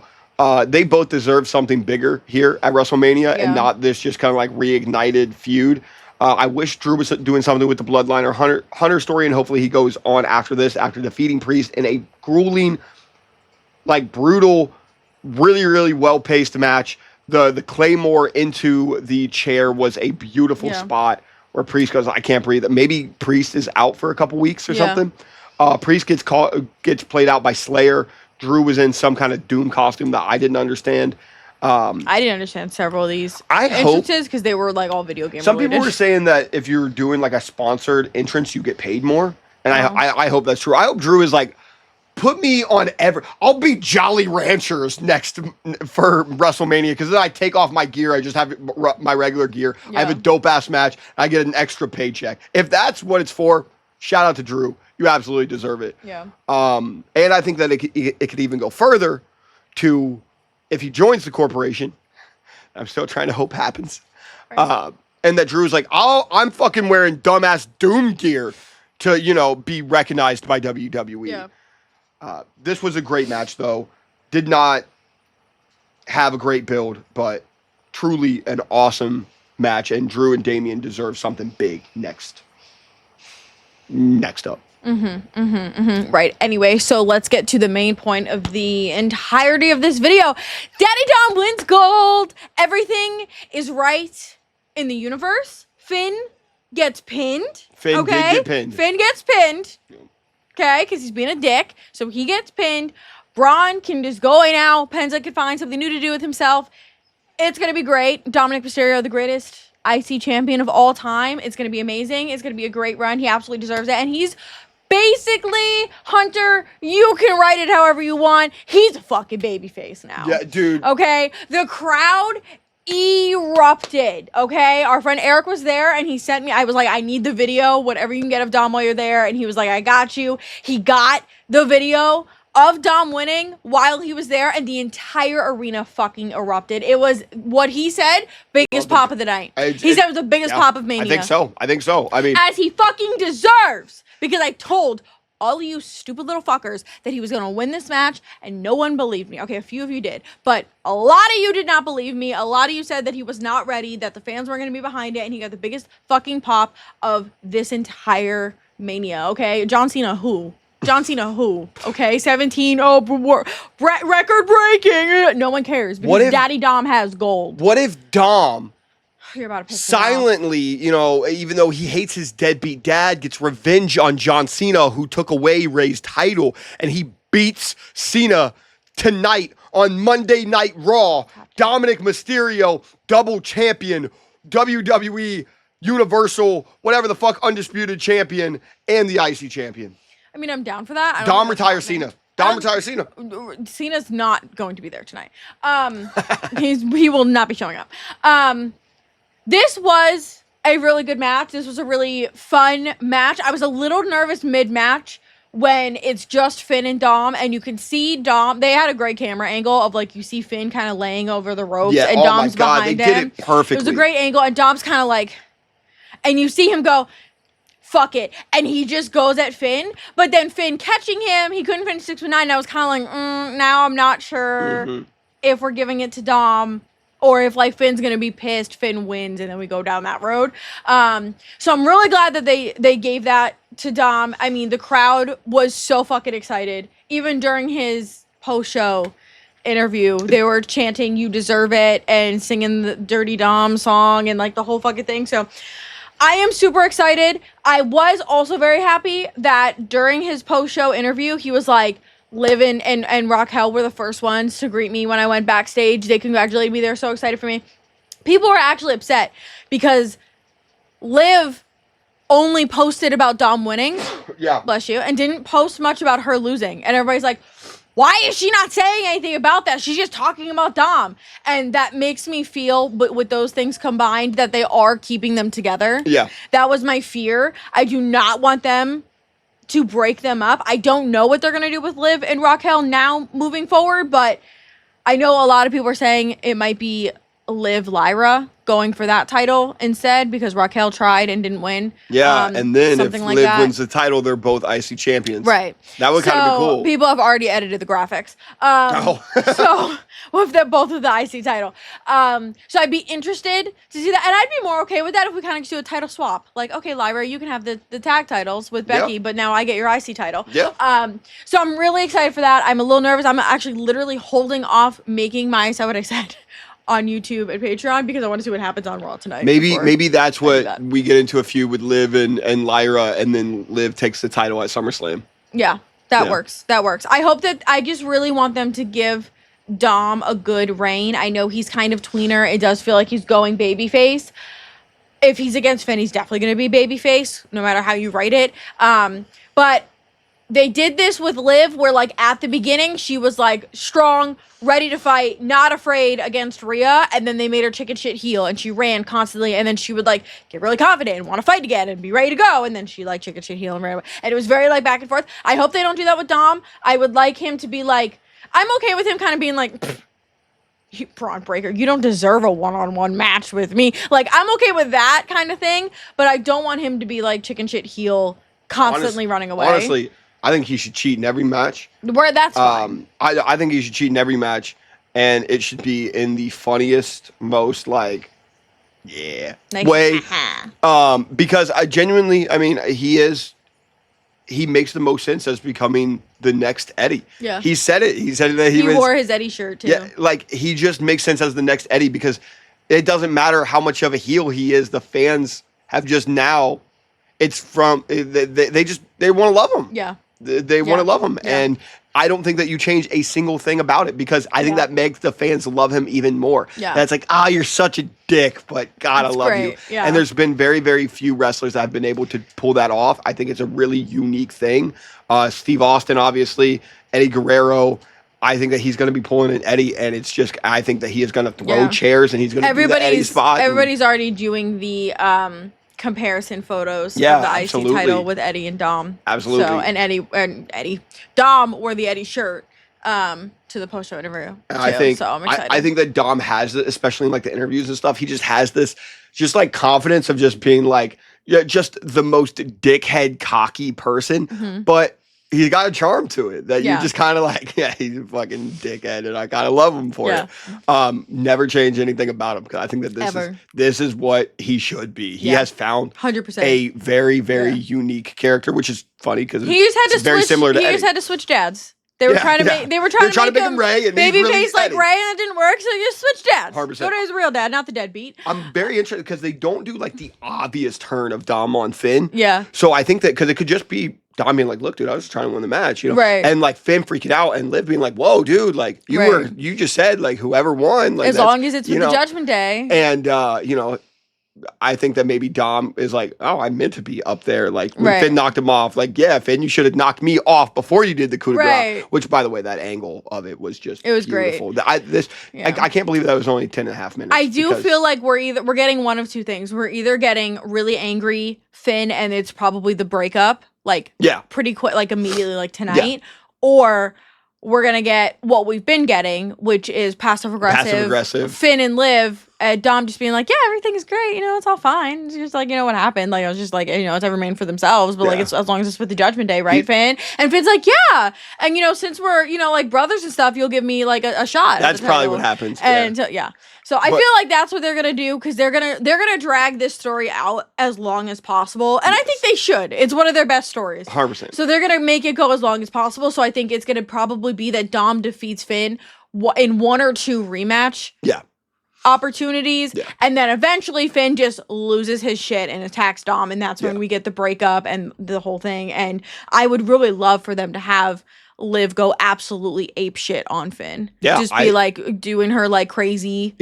They both deserve something bigger here at WrestleMania and not this just kind of like reignited feud. I wish Drew was doing something with the Bloodline or Hunter story, and hopefully he goes on after this, after defeating Priest in a grueling, like brutal, really, really well-paced match. The Claymore into the chair was a beautiful spot where Priest goes, I can't breathe. Maybe Priest is out for a couple weeks or something. Priest gets played out by Slayer. Drew was in some kind of Doom costume that I didn't understand. I didn't understand several of these entrances because they were like all video game Some related. people were saying that if you're doing like a sponsored entrance, you get paid more. And I hope that's true. I hope Drew is like, put me on I'll be Jolly Ranchers next for WrestleMania because then I take off my gear. I just have my regular gear. I have a dope-ass match. I get an extra paycheck. If that's what it's for, shout out to Drew. You absolutely deserve it. Yeah. And I think that it could even go further to if he joins the corporation. I'm still trying to hope happens. Right. And that Drew's like, I'm fucking wearing dumbass Doom gear to, be recognized by WWE. Yeah. This was a great match, though. Did not have a great build, but truly an awesome match. And Drew and Damian deserve something big next up. Right. Anyway, so let's get to the main point of the entirety of this video. Daddy Dom wins gold. Everything is right in the universe. Finn gets pinned. Finn did get pinned. Finn gets pinned. Okay, because he's being a dick. So he gets pinned. Braun can just go away now. Penta can find something new to do with himself. It's going to be great. Dominic Mysterio, the greatest IC champion of all time. It's going to be amazing. It's going to be a great run. He absolutely deserves it. And he's basically, Hunter, you can write it however you want. He's a fucking babyface now. Yeah, dude. Okay? The crowd erupted. Okay, our friend Eric was there and he sent me, I was like, I need the video, whatever you can get of Dom while you're there. And he was like, I got you. He got the video of Dom winning while he was there, and the entire arena fucking erupted. It was what he said, biggest pop of the night. He said it was the biggest pop of Mania. I think so. I mean, as he fucking deserves, because I told all of you stupid little fuckers that he was going to win this match, and no one believed me. Okay, a few of you did, but a lot of you did not believe me. A lot of you said that he was not ready, that the fans weren't going to be behind it, and he got the biggest fucking pop of this entire Mania, okay? John Cena who? Okay, 17, record breaking. No one cares because Daddy Dom has gold. What if Dom... You're about to piss silently, even though he hates his deadbeat dad, gets revenge on John Cena, who took away Ray's title, and he beats Cena tonight on Monday Night Raw. Dominic Mysterio, double champion, WWE Universal, whatever the fuck, undisputed champion, and the IC champion. I mean, I'm down for that. Dom retires Cena. Cena's not going to be there tonight. He will not be showing up. This was a really good match. This was a really fun match. I was a little nervous mid-match when it's just Finn and Dom, and you can see Dom. They had a great camera angle of like you see Finn kind of laying over the ropes, and Dom's behind him. They did it perfectly. It was a great angle, and Dom's kind of like, and you see him go, fuck it, and he just goes at Finn. But then Finn catching him, he couldn't finish 6 with 9. And I was kind of like, now I'm not sure if we're giving it to Dom. Or if, like, Finn's going to be pissed, Finn wins, and then we go down that road. So I'm really glad that they gave that to Dom. I mean, the crowd was so fucking excited. Even during his post-show interview, they were chanting, "You deserve it," and singing the Dirty Dom song and, like, the whole fucking thing. So I am super excited. I was also very happy that during his post-show interview, he was like, Liv and Raquel were the first ones to greet me when I went backstage. They congratulated me. They were so excited for me. People were actually upset because Liv only posted about Dom winning. Yeah. Bless you. And didn't post much about her losing. And everybody's like, why is she not saying anything about that? She's just talking about Dom. And that makes me feel, with those things combined, that they are keeping them together. Yeah. That was my fear. I do not want them to break them up. I don't know what they're going to do with Liv and Raquel now moving forward, but I know a lot of people are saying it might be Liv Lyra going for that title instead because Raquel tried and didn't win. Yeah, and then if like Liv wins the title, they're both IC champions. Right. That would kind of be cool. People have already edited the graphics. So with both of the IC title. So I'd be interested to see that. And I'd be more okay with that if we kind of just do a title swap. Like, okay, Lyra, you can have the tag titles with Becky, but now I get your IC title. Yeah. So I'm really excited for that. I'm a little nervous. I'm actually literally holding off making my, is that what I said? On YouTube and Patreon because I want to see what happens on Raw tonight. Maybe that's what we get into a feud with Liv and Lyra, and then Liv takes the title at SummerSlam. Yeah, that works. That works. I hope that I just really want them to give Dom a good reign. I know he's kind of tweener. It does feel like he's going babyface. If he's against Finn, he's definitely going to be babyface, no matter how you write it. But they did this with Liv where, like, at the beginning, she was, like, strong, ready to fight, not afraid against Rhea, and then they made her chicken shit heel, and she ran constantly, and then she would, like, get really confident and want to fight again and be ready to go, and then she, like, chicken shit heel and ran away. And it was very, like, back and forth. I hope they don't do that with Dom. I would like him to be, like, I'm okay with him kind of being, like, Braun Breaker, you don't deserve a one-on-one match with me. Like, I'm okay with that kind of thing, but I don't want him to be, like, chicken shit heel, constantly running away. Honestly, I think he should cheat in every match. Where that's fine. I think he should cheat in every match, and it should be in the funniest, most like way. Because I genuinely, I mean, he makes the most sense as becoming the next Eddie. Yeah, he said it. He said that he wore his Eddie shirt too. Yeah, like he just makes sense as the next Eddie because it doesn't matter how much of a heel he is. The fans have just now. It's from they want to love him. Yeah. They want to love him. Yeah. And I don't think that you change a single thing about it because I think that makes the fans love him even more. Yeah. That's like, you're such a dick, but God, I love you. Yeah. And there's been very, very few wrestlers that have been able to pull that off. I think it's a really unique thing. Steve Austin, obviously, Eddie Guerrero. I think that he's going to be pulling an Eddie, and it's just, I think that he is going to throw chairs and he's going to do the Eddie spot. Everybody's already doing the comparison photos of the IC title with Eddie and Dom. Absolutely. So and Dom wore the Eddie shirt to the post show interview. So I'm excited. I think that Dom has it, especially in like the interviews and stuff. He just has this just like confidence of just being like just the most dickhead cocky person, but he's got a charm to it that you just kind of like, he's a fucking dickhead, and I kind of love him for it. Never change anything about him because I think that this is what he should be. He has found 100% a very, very unique character, which is funny because it's very similar to Eddie. He just had to switch dads. They were trying to make him Ray and baby face like Ray, and it didn't work, so you just switched dads. 100%. Go to his real dad, not the deadbeat. I'm very interested because they don't do like the obvious turn of Dom on Finn. Yeah. So I think that because it could just be Dom being like, look, dude, I was trying to win the match, you know? Right. And like Finn freaking out and Liv being like, whoa, dude, like you just said like whoever won. Like, as long as it's with the Judgment Day. And, I think that maybe Dom is like, I meant to be up there. Like when Finn knocked him off, like, yeah, Finn, you should have knocked me off before you did the coup de grace. Which, by the way, that angle of it was just beautiful. Great. I can't believe that was only 10.5 minutes. I do feel like we're getting one of two things. We're either getting really angry Finn and it's probably the breakup, like pretty quick, like immediately, like tonight, or we're gonna get what we've been getting, which is passive aggressive Finn and Liv. Dom just being like, yeah, everything is great, it's all fine. It's just like, what happened? Like, I was just like, it's every man for themselves, but like, it's as long as it's with the Judgment Day, right, Finn? And Finn's like, yeah. And, since we're, like brothers and stuff, you'll give me like a shot. That's probably what happens. And so I feel like that's what they're going to do because they're going to drag this story out as long as possible. And I think they should. It's one of their best stories. 100%. So they're going to make it go as long as possible. So I think it's going to probably be that Dom defeats Finn in one or two rematch opportunities, and then eventually Finn just loses his shit and attacks Dom, and that's when we get the breakup and the whole thing. And I would really love for them to have Liv go absolutely ape shit on Finn. Yeah, just be like doing her like crazy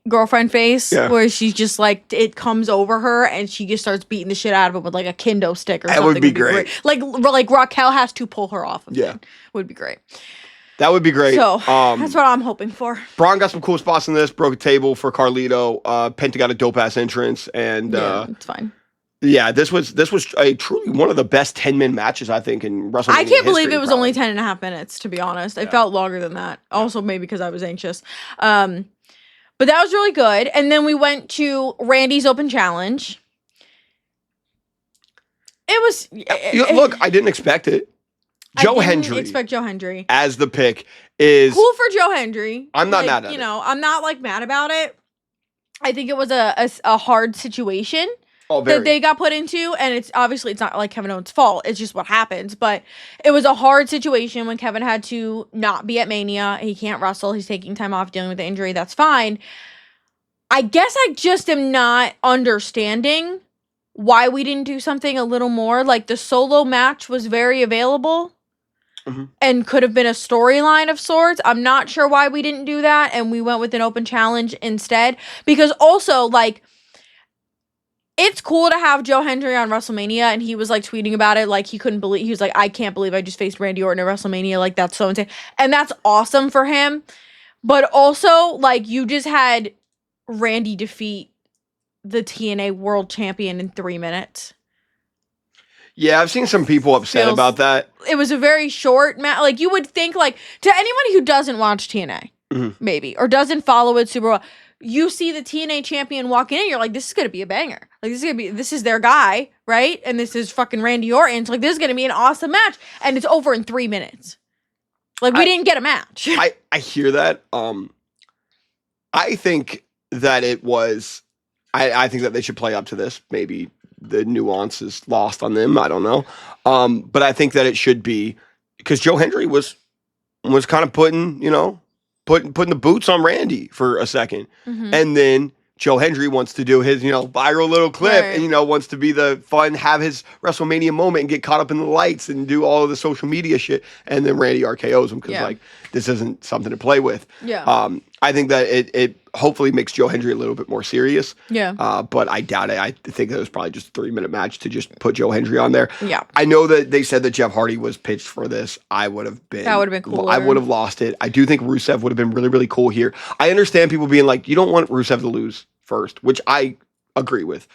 girlfriend face, where she's just like it comes over her and she just starts beating the shit out of him with like a kendo stick or something. That would be great. Like Raquel has to pull her off of Finn. Would be great. That would be great. So that's what I'm hoping for. Braun got some cool spots in this. Broke a table for Carlito. Penta got a dope ass entrance, and it's fine. Yeah, this was a truly one of the best 10-minute matches, I think, in WrestleMania I can't believe history, it was probably. only 10 and a half minutes, to be honest. It felt longer than that. Also, maybe because I was anxious. But that was really good. And then we went to Randy's Open Challenge. It was... Look, I didn't expect it. Joe Hendry. Expect Joe Hendry as the pick is... Cool for Joe Hendry. I'm not mad at it. I'm not, mad about it. I think it was a hard situation. That they got put into, and it's not like Kevin Owens' fault. It's just what happens. But it was a hard situation when Kevin had to not be at Mania. He can't wrestle. He's taking time off dealing with the injury. That's fine. I guess I just am not understanding why we didn't do something a little more. Like, the solo match was very available and could have been a storyline of sorts. I'm not sure why we didn't do that, and we went with an open challenge instead. Because also, it's cool to have Joe Hendry on WrestleMania, and he was tweeting about it, he couldn't believe. He was like, I can't believe I just faced Randy Orton at WrestleMania. That's so insane, and that's awesome for him. But also, you just had Randy defeat the TNA World Champion in 3 minutes. Yeah, I've seen some people upset about that. It was a very short match. You would think, to anybody who doesn't watch TNA, maybe, or doesn't follow it super well. You see the TNA champion walking in, you're like, this is going to be a banger. This is their guy, right? And this is fucking Randy Orton. So, this is going to be an awesome match. And it's over in 3 minutes. We didn't get a match. I hear that. I think that it was, I think that they should play up to this. Maybe the nuance is lost on them. I don't know. But I think that it should be, because Joe Hendry was kind of putting the boots on Randy for a second. And then Joe Hendry wants to do his, viral little clip and, wants to be the fun, have his WrestleMania moment and get caught up in the lights and do all of the social media shit. And then Randy RKOs him because, this isn't something to play with. Yeah. I think that it hopefully makes Joe Hendry a little bit more serious. Yeah. But I doubt it. I think that it was probably just a 3-minute match to just put Joe Hendry on there. Yeah. I know that they said that Jeff Hardy was pitched for this. That would have been cool. I would have lost it. I do think Rusev would have been really, really cool here. I understand people being like, you don't want Rusev to lose first, which I agree with.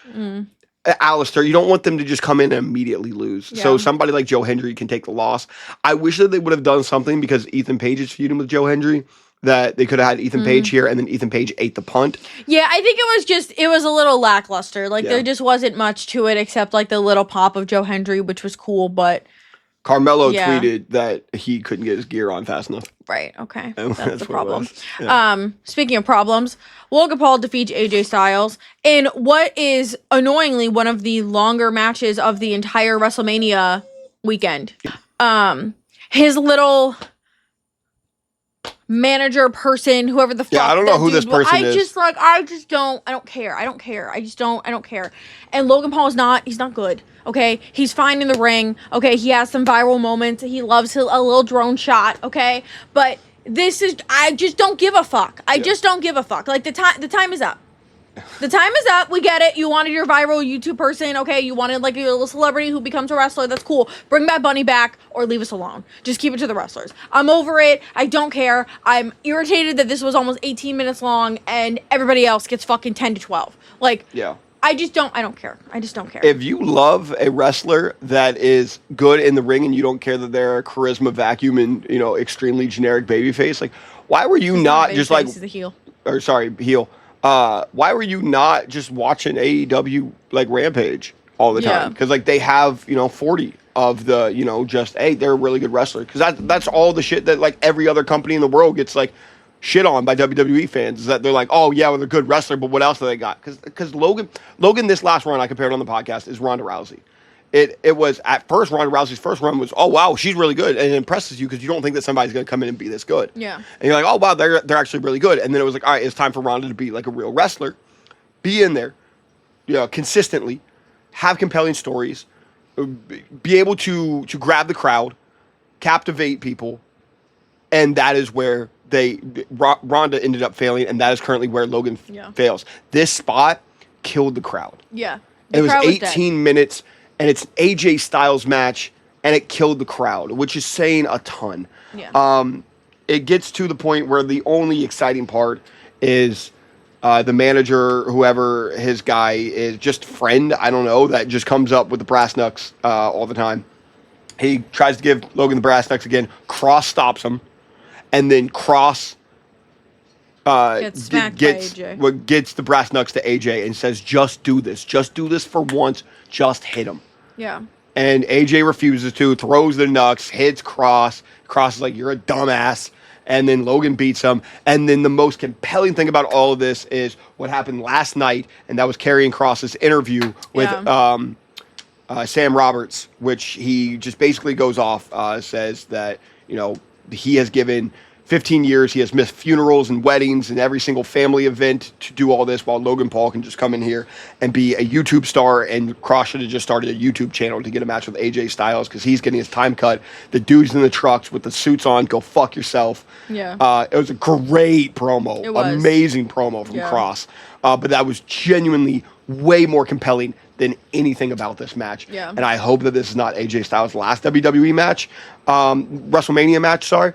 Alistair, you don't want them to just come in and immediately lose. Yeah. So somebody like Joe Hendry can take the loss. I wish that they would have done something, because Ethan Page is feuding with Joe Hendry, that they could have had Ethan Page here, and then Ethan Page ate the punt. Yeah, I think it was a little lackluster. There just wasn't much to it except the little pop of Joe Hendry, which was cool, but... Carmelo tweeted that he couldn't get his gear on fast enough. Right, okay. That's the problem. Yeah. Speaking of problems, Logan Paul defeats AJ Styles in what is annoyingly one of the longer matches of the entire WrestleMania weekend. His little manager person, whoever the fuck. Yeah, I don't know who this person is. I don't care. I don't care. And Logan Paul he's not good. Okay, he's fine in the ring. Okay, he has some viral moments. He loves a little drone shot. Okay, but I just don't give a fuck. I just don't give a fuck. The time is up. The time is up. We get it. You wanted your viral YouTube person. Okay, you wanted a little celebrity who becomes a wrestler. That's cool. Bring Bad Bunny back or leave us alone. Just keep it to the wrestlers. I'm over it. I don't care. I'm irritated that this was almost 18 minutes long and everybody else gets fucking 10 to 12. Yeah. I don't care. I just don't care. If you love a wrestler that is good in the ring and you don't care that they're a charisma vacuum and, extremely generic babyface, why were you not just He's the heel. Or sorry, heel. Why were you not just watching AEW Rampage all the time? Because they have 40 of the just, hey, they're a really good wrestler. Because that's all the shit that every other company in the world gets shit on by WWE fans, is that they're like, oh yeah, well, they're a good wrestler, but what else do they got? Because Logan, this last run I compared on the podcast is Ronda Rousey. It was at first Ronda Rousey's first run was, oh wow, she's really good, and it impresses you because you don't think that somebody's going to come in and be this good. Yeah. And you're like, oh wow, they're actually really good, and then it was all right, it's time for Ronda to be a real wrestler, be in there, consistently, have compelling stories, be able to grab the crowd, captivate people, and that is where Ronda ended up failing, and that is currently where Logan fails. This spot killed the crowd. Yeah. It was 18 minutes, and it's an AJ Styles match, and it killed the crowd, which is saying a ton. Yeah. It gets to the point where the only exciting part is The manager, whoever his guy is, just friend, I don't know, that just comes up with the brass knucks all the time. He tries to give Logan the brass knucks again. Cross stops him, and then Cross gets by AJ. Gets the brass knucks to AJ and says, "Just do this. Just do this for once. Just hit him." Yeah. And AJ refuses to, throws the knucks, hits Cross. Cross is like, "You're a dumbass." And then Logan beats him. And then the most compelling thing about all of this is what happened last night, and that was Karrion Kross's interview with Sam Roberts, which he just basically goes off, says that, he has given 15 years, he has missed funerals and weddings and every single family event to do all this, while Logan Paul can just come in here and be a YouTube star, and Kross should have just started a YouTube channel to get a match with AJ Styles because he's getting his time cut. The dudes in the trucks with the suits on, go fuck yourself. Yeah. It was a great promo. It was. Amazing promo from Kross. But that was genuinely way more compelling than anything about this match. Yeah. And I hope that this is not AJ Styles' last WWE match, WrestleMania match, sorry.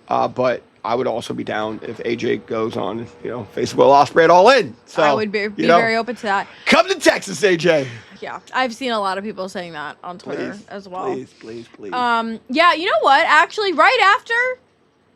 But I would also be down if AJ goes on, face Will Ospreay at All In. So I would be very open to that. Come to Texas, AJ. Yeah, I've seen a lot of people saying that on Twitter as well. Please. Yeah, you know what? Actually, right after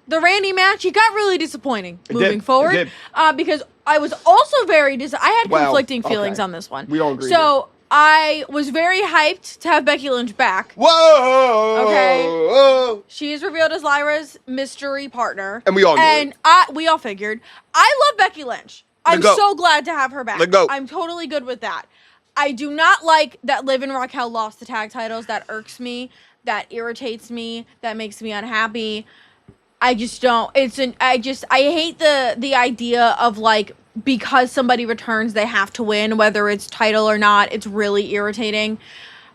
the Randy match, it got really disappointing moving forward. It did. Because I was also very I had conflicting feelings on this one. We all agree. So I was very hyped to have Becky Lynch back. Whoa! Okay. She is revealed as Lyra's mystery partner. And we all knew it. We all figured. I love Becky Lynch. I'm so glad to have her back. I'm totally good with that. I do not like that Liv and Raquel lost the tag titles. That irks me. That irritates me. That makes me unhappy. I just don't. I hate the idea of because somebody returns, they have to win, whether it's title or not. It's really irritating.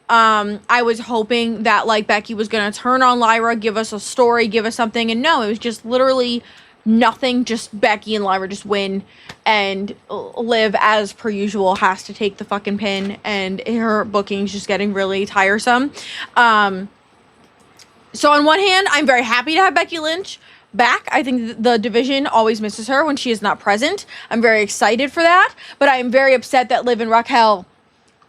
I was hoping that Becky was going to turn on Lyra, give us a story, give us something. And no, it was just literally nothing. Just Becky and Lyra just win. And Liv, as per usual, has to take the fucking pin. And her booking's just getting really tiresome. So on one hand, I'm very happy to have Becky Lynch back. I think the division always misses her when she is not present. I'm very excited for that, but I am very upset that Liv and Raquel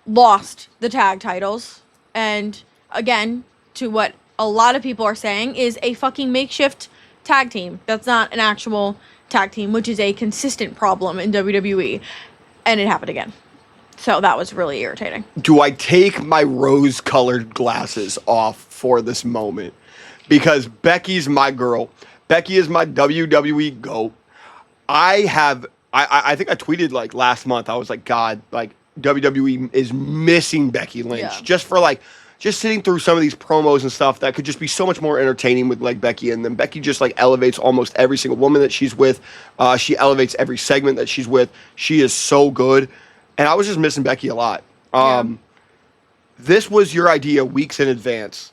lost the tag titles. And again, to what a lot of people are saying, is a fucking makeshift tag team. That's not an actual tag team, which is a consistent problem in WWE. And it happened again. So that was really irritating. Do I take my rose-colored glasses off for this moment? Because Becky's my girl. Becky is my WWE GOAT. I think I tweeted last month. I was like, God, WWE is missing Becky Lynch. Yeah. Just for just sitting through some of these promos and stuff that could just be so much more entertaining with Becky. And then Becky just elevates almost every single woman that she's with. She elevates every segment that she's with. She is so good. And I was just missing Becky a lot. This was your idea weeks in advance.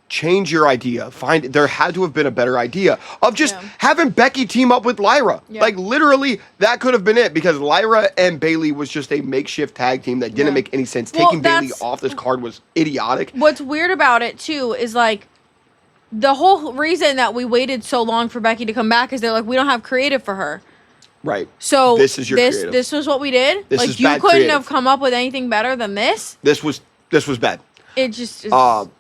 Change your idea. There had to have been a better idea of just having Becky team up with Lyra. Yeah. Literally, that could have been it, because Lyra and Bayley was just a makeshift tag team that didn't make any sense. Taking Bayley off this card was idiotic. What's weird about it too is the whole reason that we waited so long for Becky to come back is they're we don't have creative for her. Right. So this is your creative. This was what we did. This is you bad couldn't creative. have come up with anything better than this. This was bad. It just is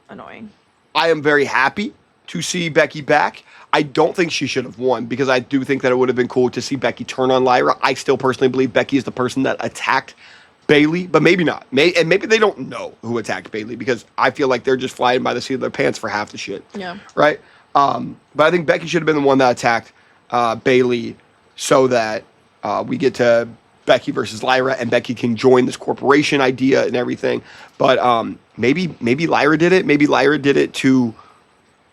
annoying. I am very happy to see Becky back. I don't think she should have won, because I do think that it would have been cool to see Becky turn on Lyra. I still personally believe Becky is the person that attacked Bayley, but maybe not. And maybe they don't know who attacked Bayley, because I feel like they're just flying by the seat of their pants for half the shit. Yeah. Right? But I think Becky should have been the one that attacked Bayley, so that we get to Becky versus Lyra, and Becky can join this corporation idea and everything. But maybe Lyra did it. Maybe Lyra did it to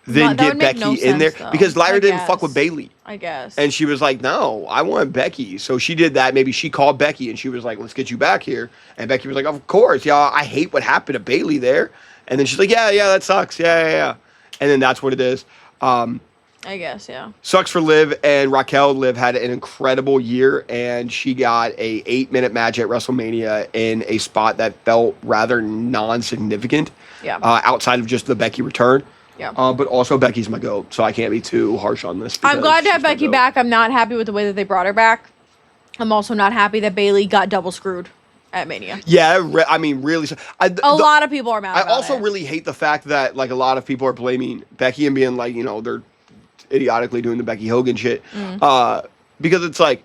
then get Becky in there, because Lyra didn't fuck with Bayley. I guess. And she was like, no, I want Becky. So she did that. Maybe she called Becky and she was like, let's get you back here. And Becky was like, of course. Yeah, I hate what happened to Bayley there. And then she's like, yeah, that sucks. Yeah. And then that's what it is. I guess, yeah. Sucks for Liv and Raquel. Liv had an incredible year, and she got a 8-minute match at WrestleMania in a spot that felt rather non-significant. Yeah. Outside of just the Becky return. Yeah. But also Becky's my GOAT, so I can't be too harsh on this. I'm glad to have Becky back. I'm not happy with the way that they brought her back. I'm also not happy that Bayley got double screwed at Mania. Yeah, I mean, really. A lot of people are mad about it. I also really hate the fact that, like, a lot of people are blaming Becky and being like, they're idiotically doing the Becky Hogan shit. Because it's like,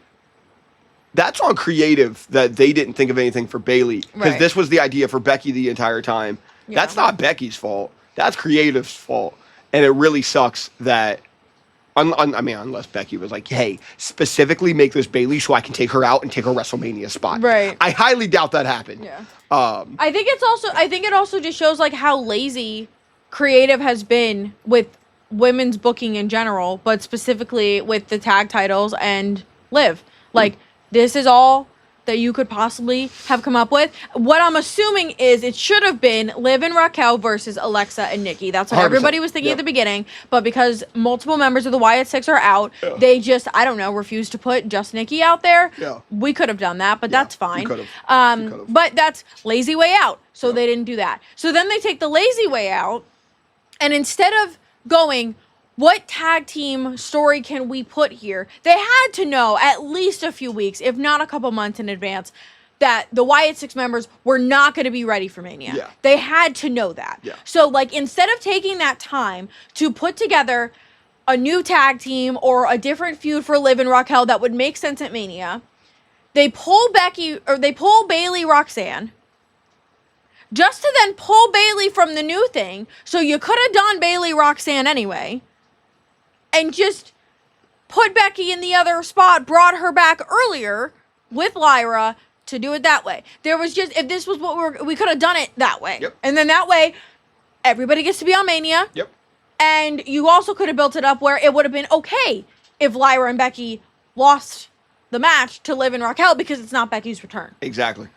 that's on creative that they didn't think of anything for Bayley. Because this was the idea for Becky the entire time. Yeah. That's not Becky's fault. That's creative's fault. And it really sucks that, unless Becky was like, hey, specifically make this Bayley so I can take her out and take her WrestleMania spot. Right. I highly doubt that happened. Yeah. I think it also just shows like how lazy creative has been with women's booking in general, but specifically with the tag titles and Liv. Like, this is all that you could possibly have come up with. What I'm assuming is it should have been Liv and Raquel versus Alexa and Nikki. That's what 100%. Everybody was thinking at the beginning. But because multiple members of the Wyatt Six are out, they just, I don't know, refused to put just Nikki out there. Yeah. We could have done that, but that's fine. You could have. But that's lazy way out. So they didn't do that. So then they take the lazy way out, and instead of going, what tag team story can we put here? They had to know at least a few weeks, if not a couple months in advance, that the Wyatt Six members were not going to be ready for Mania. Yeah. They had to know that. Yeah. So, like, instead of taking that time to put together a new tag team or a different feud for Liv and Raquel that would make sense at Mania, they pull Bayley Roxanne, just to then pull Bayley from the new thing. So you could have done Bayley Roxanne anyway. And just put Becky in the other spot, brought her back earlier with Lyra to do it that way. There was just, if this was what we could have done it that way. Yep. And then that way, everybody gets to be on Mania. Yep. And you also could have built it up where it would have been okay if Lyra and Becky lost the match to Liv and Raquel because it's not Becky's return. Exactly.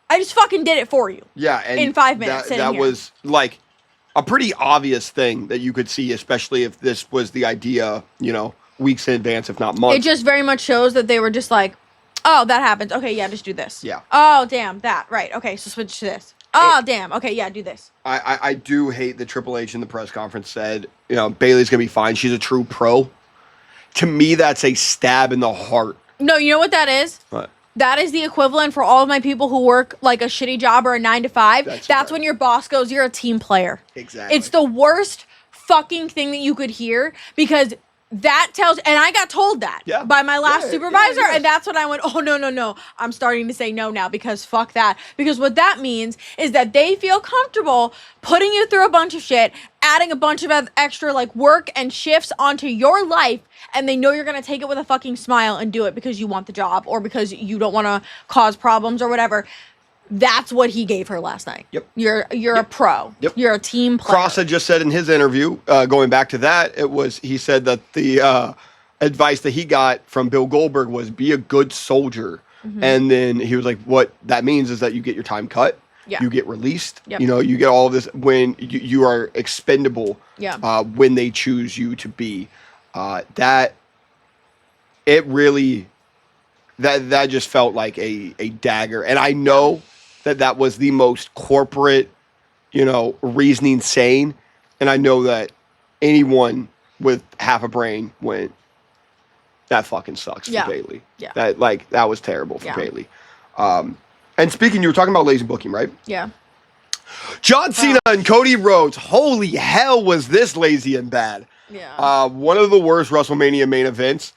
I just fucking did it for you. Yeah. And in 5 minutes. That was like a pretty obvious thing that you could see, especially if this was the idea, weeks in advance, if not months. It just very much shows that they were just like, oh, that happens. Okay, yeah, just do this. Yeah. Oh, damn, that. Right. Okay, so switch to this. Oh, damn. Okay, yeah, do this. I do hate that Triple H in the press conference said, Bayley's going to be fine. She's a true pro. To me, that's a stab in the heart. No, you know what that is? What? That is the equivalent for all of my people who work like a shitty job or a 9 to 5. That's when your boss goes, you're a team player. Exactly. It's the worst fucking thing that you could hear because that tells, and I got told that by my last supervisor, and that's when I went, oh, no. I'm starting to say no now because fuck that. Because what that means is that they feel comfortable putting you through a bunch of shit, adding a bunch of extra like work and shifts onto your life, and they know you're going to take it with a fucking smile and do it because you want the job or because you don't want to cause problems or whatever. That's what he gave her last night. Yep. You're a pro. Yep. You're a team player. Cross had just said in his interview, going back to that, he said that the advice that he got from Bill Goldberg was be a good soldier. Mm-hmm. And then he was like, what that means is that you get your time cut. Yeah. You get released. Yep. You get all of this when you are expendable. Yeah. When they choose you to be. That just felt like a dagger. And I know that was the most corporate, reasoning saying. And I know that anyone with half a brain went, that fucking sucks for Bayley. Yeah. That was terrible for Bayley. And speaking, you were talking about lazy booking, right? Yeah. John Cena and Cody Rhodes. Holy hell was this lazy and bad. Yeah. One of the worst WrestleMania main events.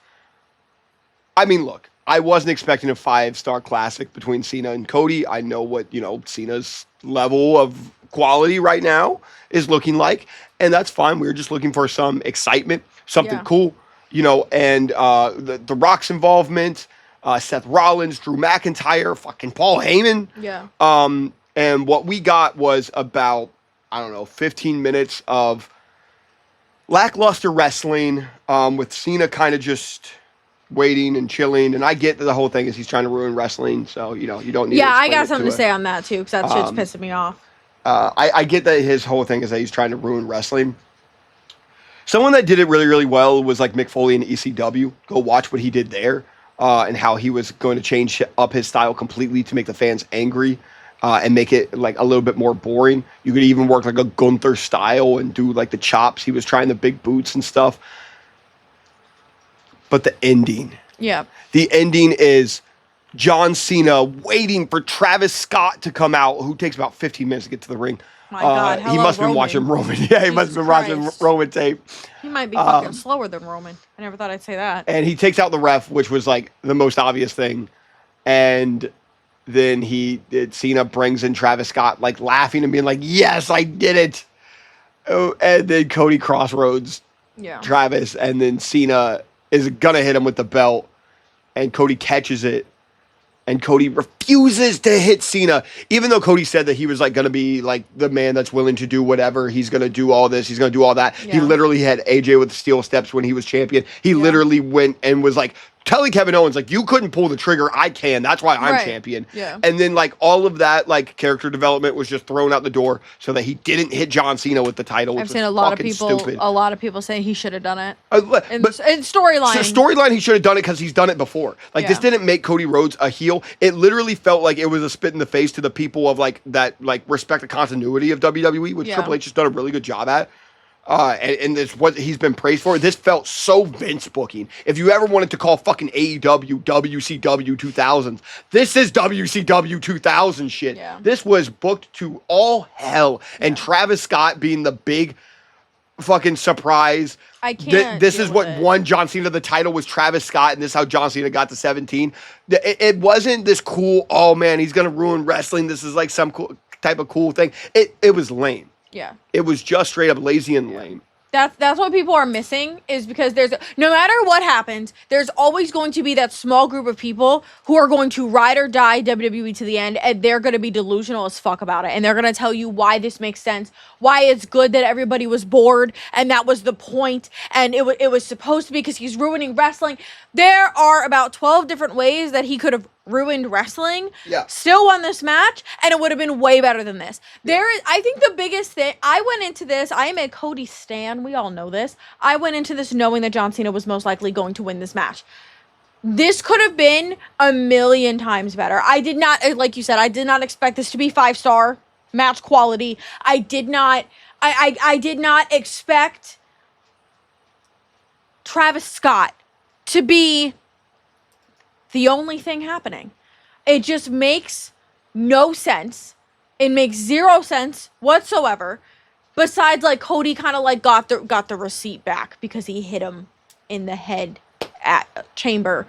I mean, look, I wasn't expecting a 5-star classic between Cena and Cody. I know what, Cena's level of quality right now is looking like, and that's fine. We were just looking for some excitement, something cool, and the Rock's involvement, Seth Rollins, Drew McIntyre, fucking Paul Heyman. Yeah. And what we got was about, 15 minutes of lackluster wrestling, with Cena kind of just waiting and chilling, and I get that the whole thing is he's trying to ruin wrestling, so you don't need. Yeah, I got something to say on that too, because that shit's pissing me off. I get that his whole thing is that he's trying to ruin wrestling. Someone that did it really, really well was like Mick Foley in ECW. Go watch what he did there, and how he was going to change up his style completely to make the fans angry, and make it like a little bit more boring. You could even work like a Gunther style and do like the chops. He was trying the big boots and stuff. But the ending Yeah. The ending is John Cena waiting for Travis Scott to come out, who takes about 15 minutes to get to the ring. My God, he must have been watching Roman. Yeah, he must have been watching Roman tape. He might be fucking slower than Roman. I never thought I'd say that. And he takes out the ref, which was like the most obvious thing. And then Cena brings in Travis Scott, like laughing and being like, "Yes, I did it." Oh, and then Cody crossroads Travis, and then Cena is gonna hit him with the belt, and Cody catches it. And Cody refuses to hit Cena, even though Cody said that he was like going to be like the man that's willing to do whatever. He's going to do all this. He's going to do all that. Yeah. He literally had AJ with the steel steps when he was champion. He literally went and was like telling Kevin Owens, like, you couldn't pull the trigger. I can. That's why I'm champion. Yeah. And then like all of that like character development was just thrown out the door so that he didn't hit John Cena with the title. I've seen a lot of people say he should have done it. In storyline. So storyline, he should have done it because he's done it before. Like this didn't make Cody Rhodes a heel. It literally felt like it was a spit in the face to the people of like that like respect the continuity of WWE, which Triple H has done a really good job at. And it's what he's been praised for. This felt so Vince booking. If you ever wanted to call fucking AEW WCW 2000s, this is WCW 2000 shit. Yeah. This was booked to all hell. And Travis Scott being the big fucking surprise. I can't. This is what won John Cena the title, was Travis Scott, and this is how John Cena got to 17. It wasn't this cool, oh man, he's gonna ruin wrestling. This is like some cool type of cool thing. It was lame. Yeah. It was just straight up lazy and lame. That's what people are missing, is because no matter what happens, there's always going to be that small group of people who are going to ride or die WWE to the end, and they're going to be delusional as fuck about it. And they're going to tell you why this makes sense, why it's good that everybody was bored, and that was the point, and it was supposed to be because he's ruining wrestling. There are about 12 different ways that he could have ruined wrestling, still won this match, and it would have been way better than this. I think the biggest thing, I went into this, I am a Cody stan, we all know this. I went into this knowing that John Cena was most likely going to win this match. This could have been a million times better. I did not, like you said, I did not expect this to be 5-star match quality. I did not expect Travis Scott to be the only thing happening. It just makes no sense. It makes zero sense whatsoever. Besides, like, Cody kind of like got the receipt back because he hit him in the head at Chamber.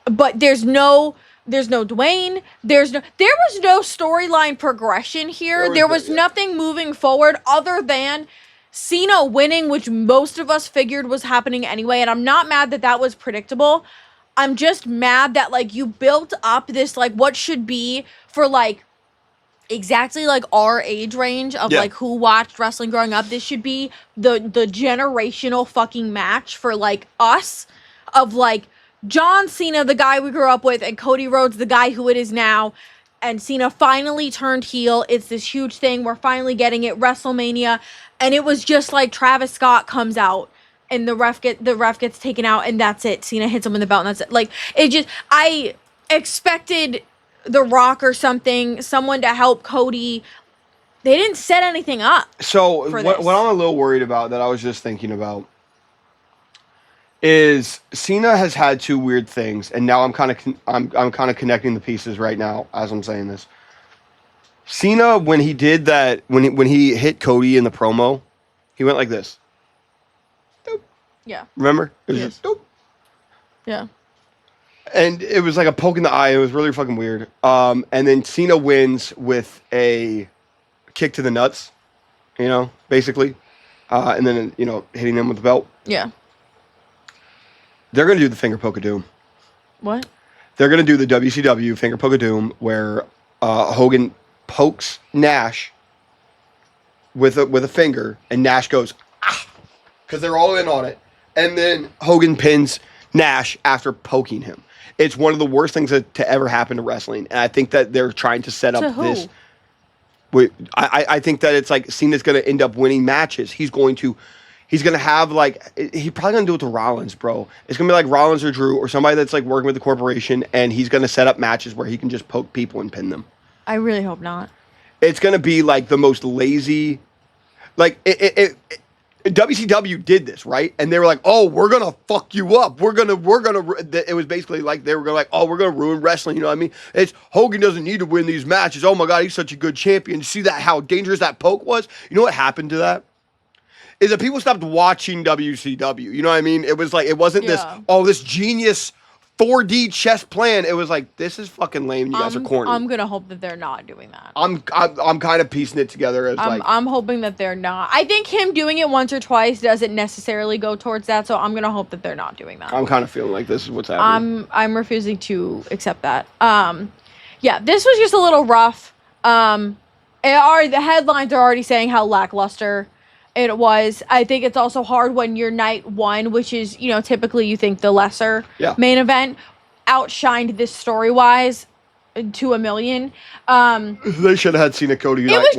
But there's no Dwayne. There was no storyline progression here. There was nothing moving forward other than Cena winning, which most of us figured was happening anyway. And I'm not mad that was predictable. I'm just mad that, like, you built up this, like, what should be for, like, exactly, like, our age range of, like, who watched wrestling growing up. This should be the generational fucking match for, like, us of, like, John Cena, the guy we grew up with, and Cody Rhodes, the guy who it is now. And Cena finally turned heel. It's this huge thing. We're finally getting it. WrestleMania. And it was just like Travis Scott comes out. And the ref gets taken out, and that's it. Cena hits him in the belt, and that's it. Like, I expected The Rock or someone to help Cody. They didn't set anything up. So what I'm a little worried about, that I was just thinking about, is Cena has had two weird things, and now I'm kind of connecting the pieces right now as I'm saying this. Cena, when he did that, when he hit Cody in the promo, he went like this. Yeah. Remember? It was just dope. Yeah. And it was like a poke in the eye. It was really fucking weird. And then Cena wins with a kick to the nuts, basically. And then, hitting him with the belt. Yeah. They're going to do the finger poke of doom. What? They're going to do the WCW finger poke of doom where Hogan pokes Nash with a finger, and Nash goes, ah, because they're all in on it. And then Hogan pins Nash after poking him. It's one of the worst things to ever happen to wrestling. And I think that they're trying to set up this. I think that it's like Cena's going to end up winning matches. He's going to have like, he's probably going to do it to Rollins, bro. It's going to be like Rollins or Drew or somebody that's like working with the corporation, and he's going to set up matches where he can just poke people and pin them. I really hope not. It's going to be like the most lazy, like WCW did this, right? And they were like, "Oh, we're gonna fuck you up. We're gonna." It was basically like they were gonna like, "Oh, we're gonna ruin wrestling." You know what I mean? It's Hogan doesn't need to win these matches. Oh my God, he's such a good champion. See that how dangerous that poke was? You know what happened to that? Is that people stopped watching WCW. You know what I mean? It was like it wasn't this genius 4D chess plan. It was like, this is fucking lame. You guys are corny. I'm gonna hope that they're not doing that. I'm kind of piecing it together as I'm hoping that they're not. I think him doing it once or twice doesn't necessarily go towards that, so I'm gonna hope that they're not doing that. I'm kind of feeling like this is what's happening. I'm refusing to accept that. Yeah, this was just a little rough. The headlines are already saying how lackluster it was. I think it's also hard when your night one, which is, typically you think the lesser main event, outshined this story-wise to a million. They should have had Cena Cody. It was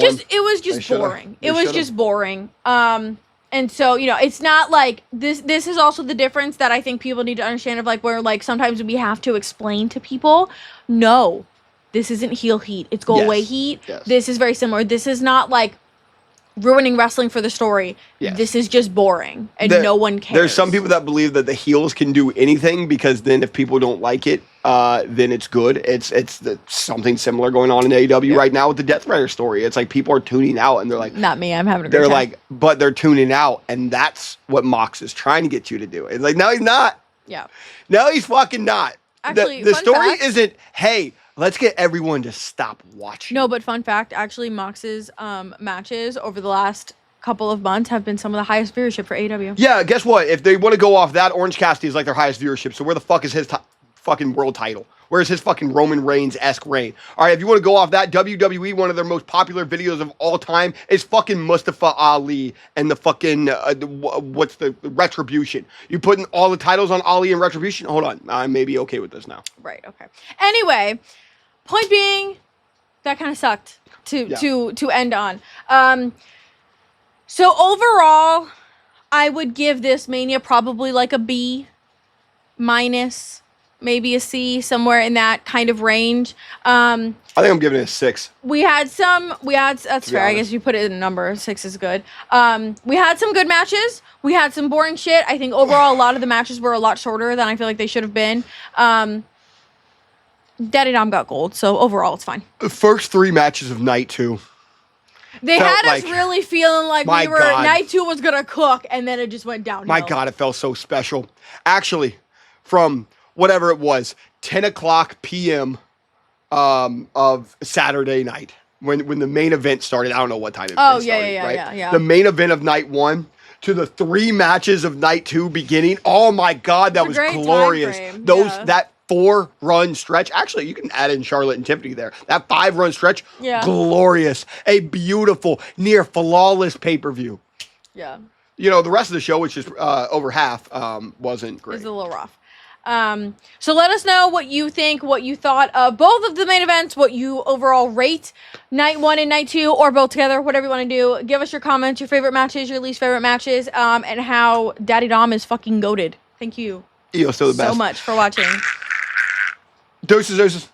just boring. It was just boring. And so, it's not like this is also the difference that I think people need to understand of like where like sometimes we have to explain to people, no, this isn't heel heat. It's go away heat. Yes. This is very similar. This is not like ruining wrestling for the story. Yes. This is just boring and no one cares. There's some people that believe that the heels can do anything because then if people don't like it, then it's good. It's something similar going on in AEW right now with the Death Rider story. It's like people are tuning out and they're like, not me, I'm having a great time. They're like, but they're tuning out, and that's what Mox is trying to get you to do. It's like, no, he's not. Yeah. No, he's fucking not. Actually, the story isn't, hey, let's get everyone to stop watching. No, but fun fact, actually, Mox's matches over the last couple of months have been some of the highest viewership for AEW. Yeah, guess what? If they want to go off that, Orange Cassidy is like their highest viewership. So where the fuck is his fucking world title? Where's his fucking Roman Reigns-esque reign? All right, if you want to go off that, WWE, one of their most popular videos of all time is fucking Mustafa Ali and the fucking, what's the Retribution. You putting all the titles on Ali and Retribution? Hold on, I may be okay with this now. Right, okay. Anyway, point being, that kind of sucked to end on. So overall, I would give this Mania probably like a B minus, maybe a C, somewhere in that kind of range. I think I'm giving it a 6. That's fair. I guess you put it in a number. 6 is good. We had some good matches. We had some boring shit. I think overall a lot of the matches were a lot shorter than I feel like they should have been. Daddy Dom got gold, so overall it's fine. The first 3 matches of night 2. They had us really feeling like night 2 was gonna cook, and then it just went downhill. My God, it felt so special. Actually, from whatever it was, 10 o'clock p.m. Of Saturday night, when the main event started. I don't know what time it started. Yeah. The main event of night 1 to the 3 matches of night 2 beginning. Oh my God, that was glorious. That 4-run stretch. Actually, you can add in Charlotte and Tiffany there. That 5-run stretch, glorious. A beautiful, near flawless pay-per-view. Yeah. The rest of the show, which is over half, wasn't great. It's a little rough. So let us know what you think, what you thought of both of the main events, what you overall rate night 1 and night 2, or both together, whatever you want to do. Give us your comments, your favorite matches, your least favorite matches, and how Daddy Dom is fucking goated. Thank you Still the best. so much for watching. Deuces.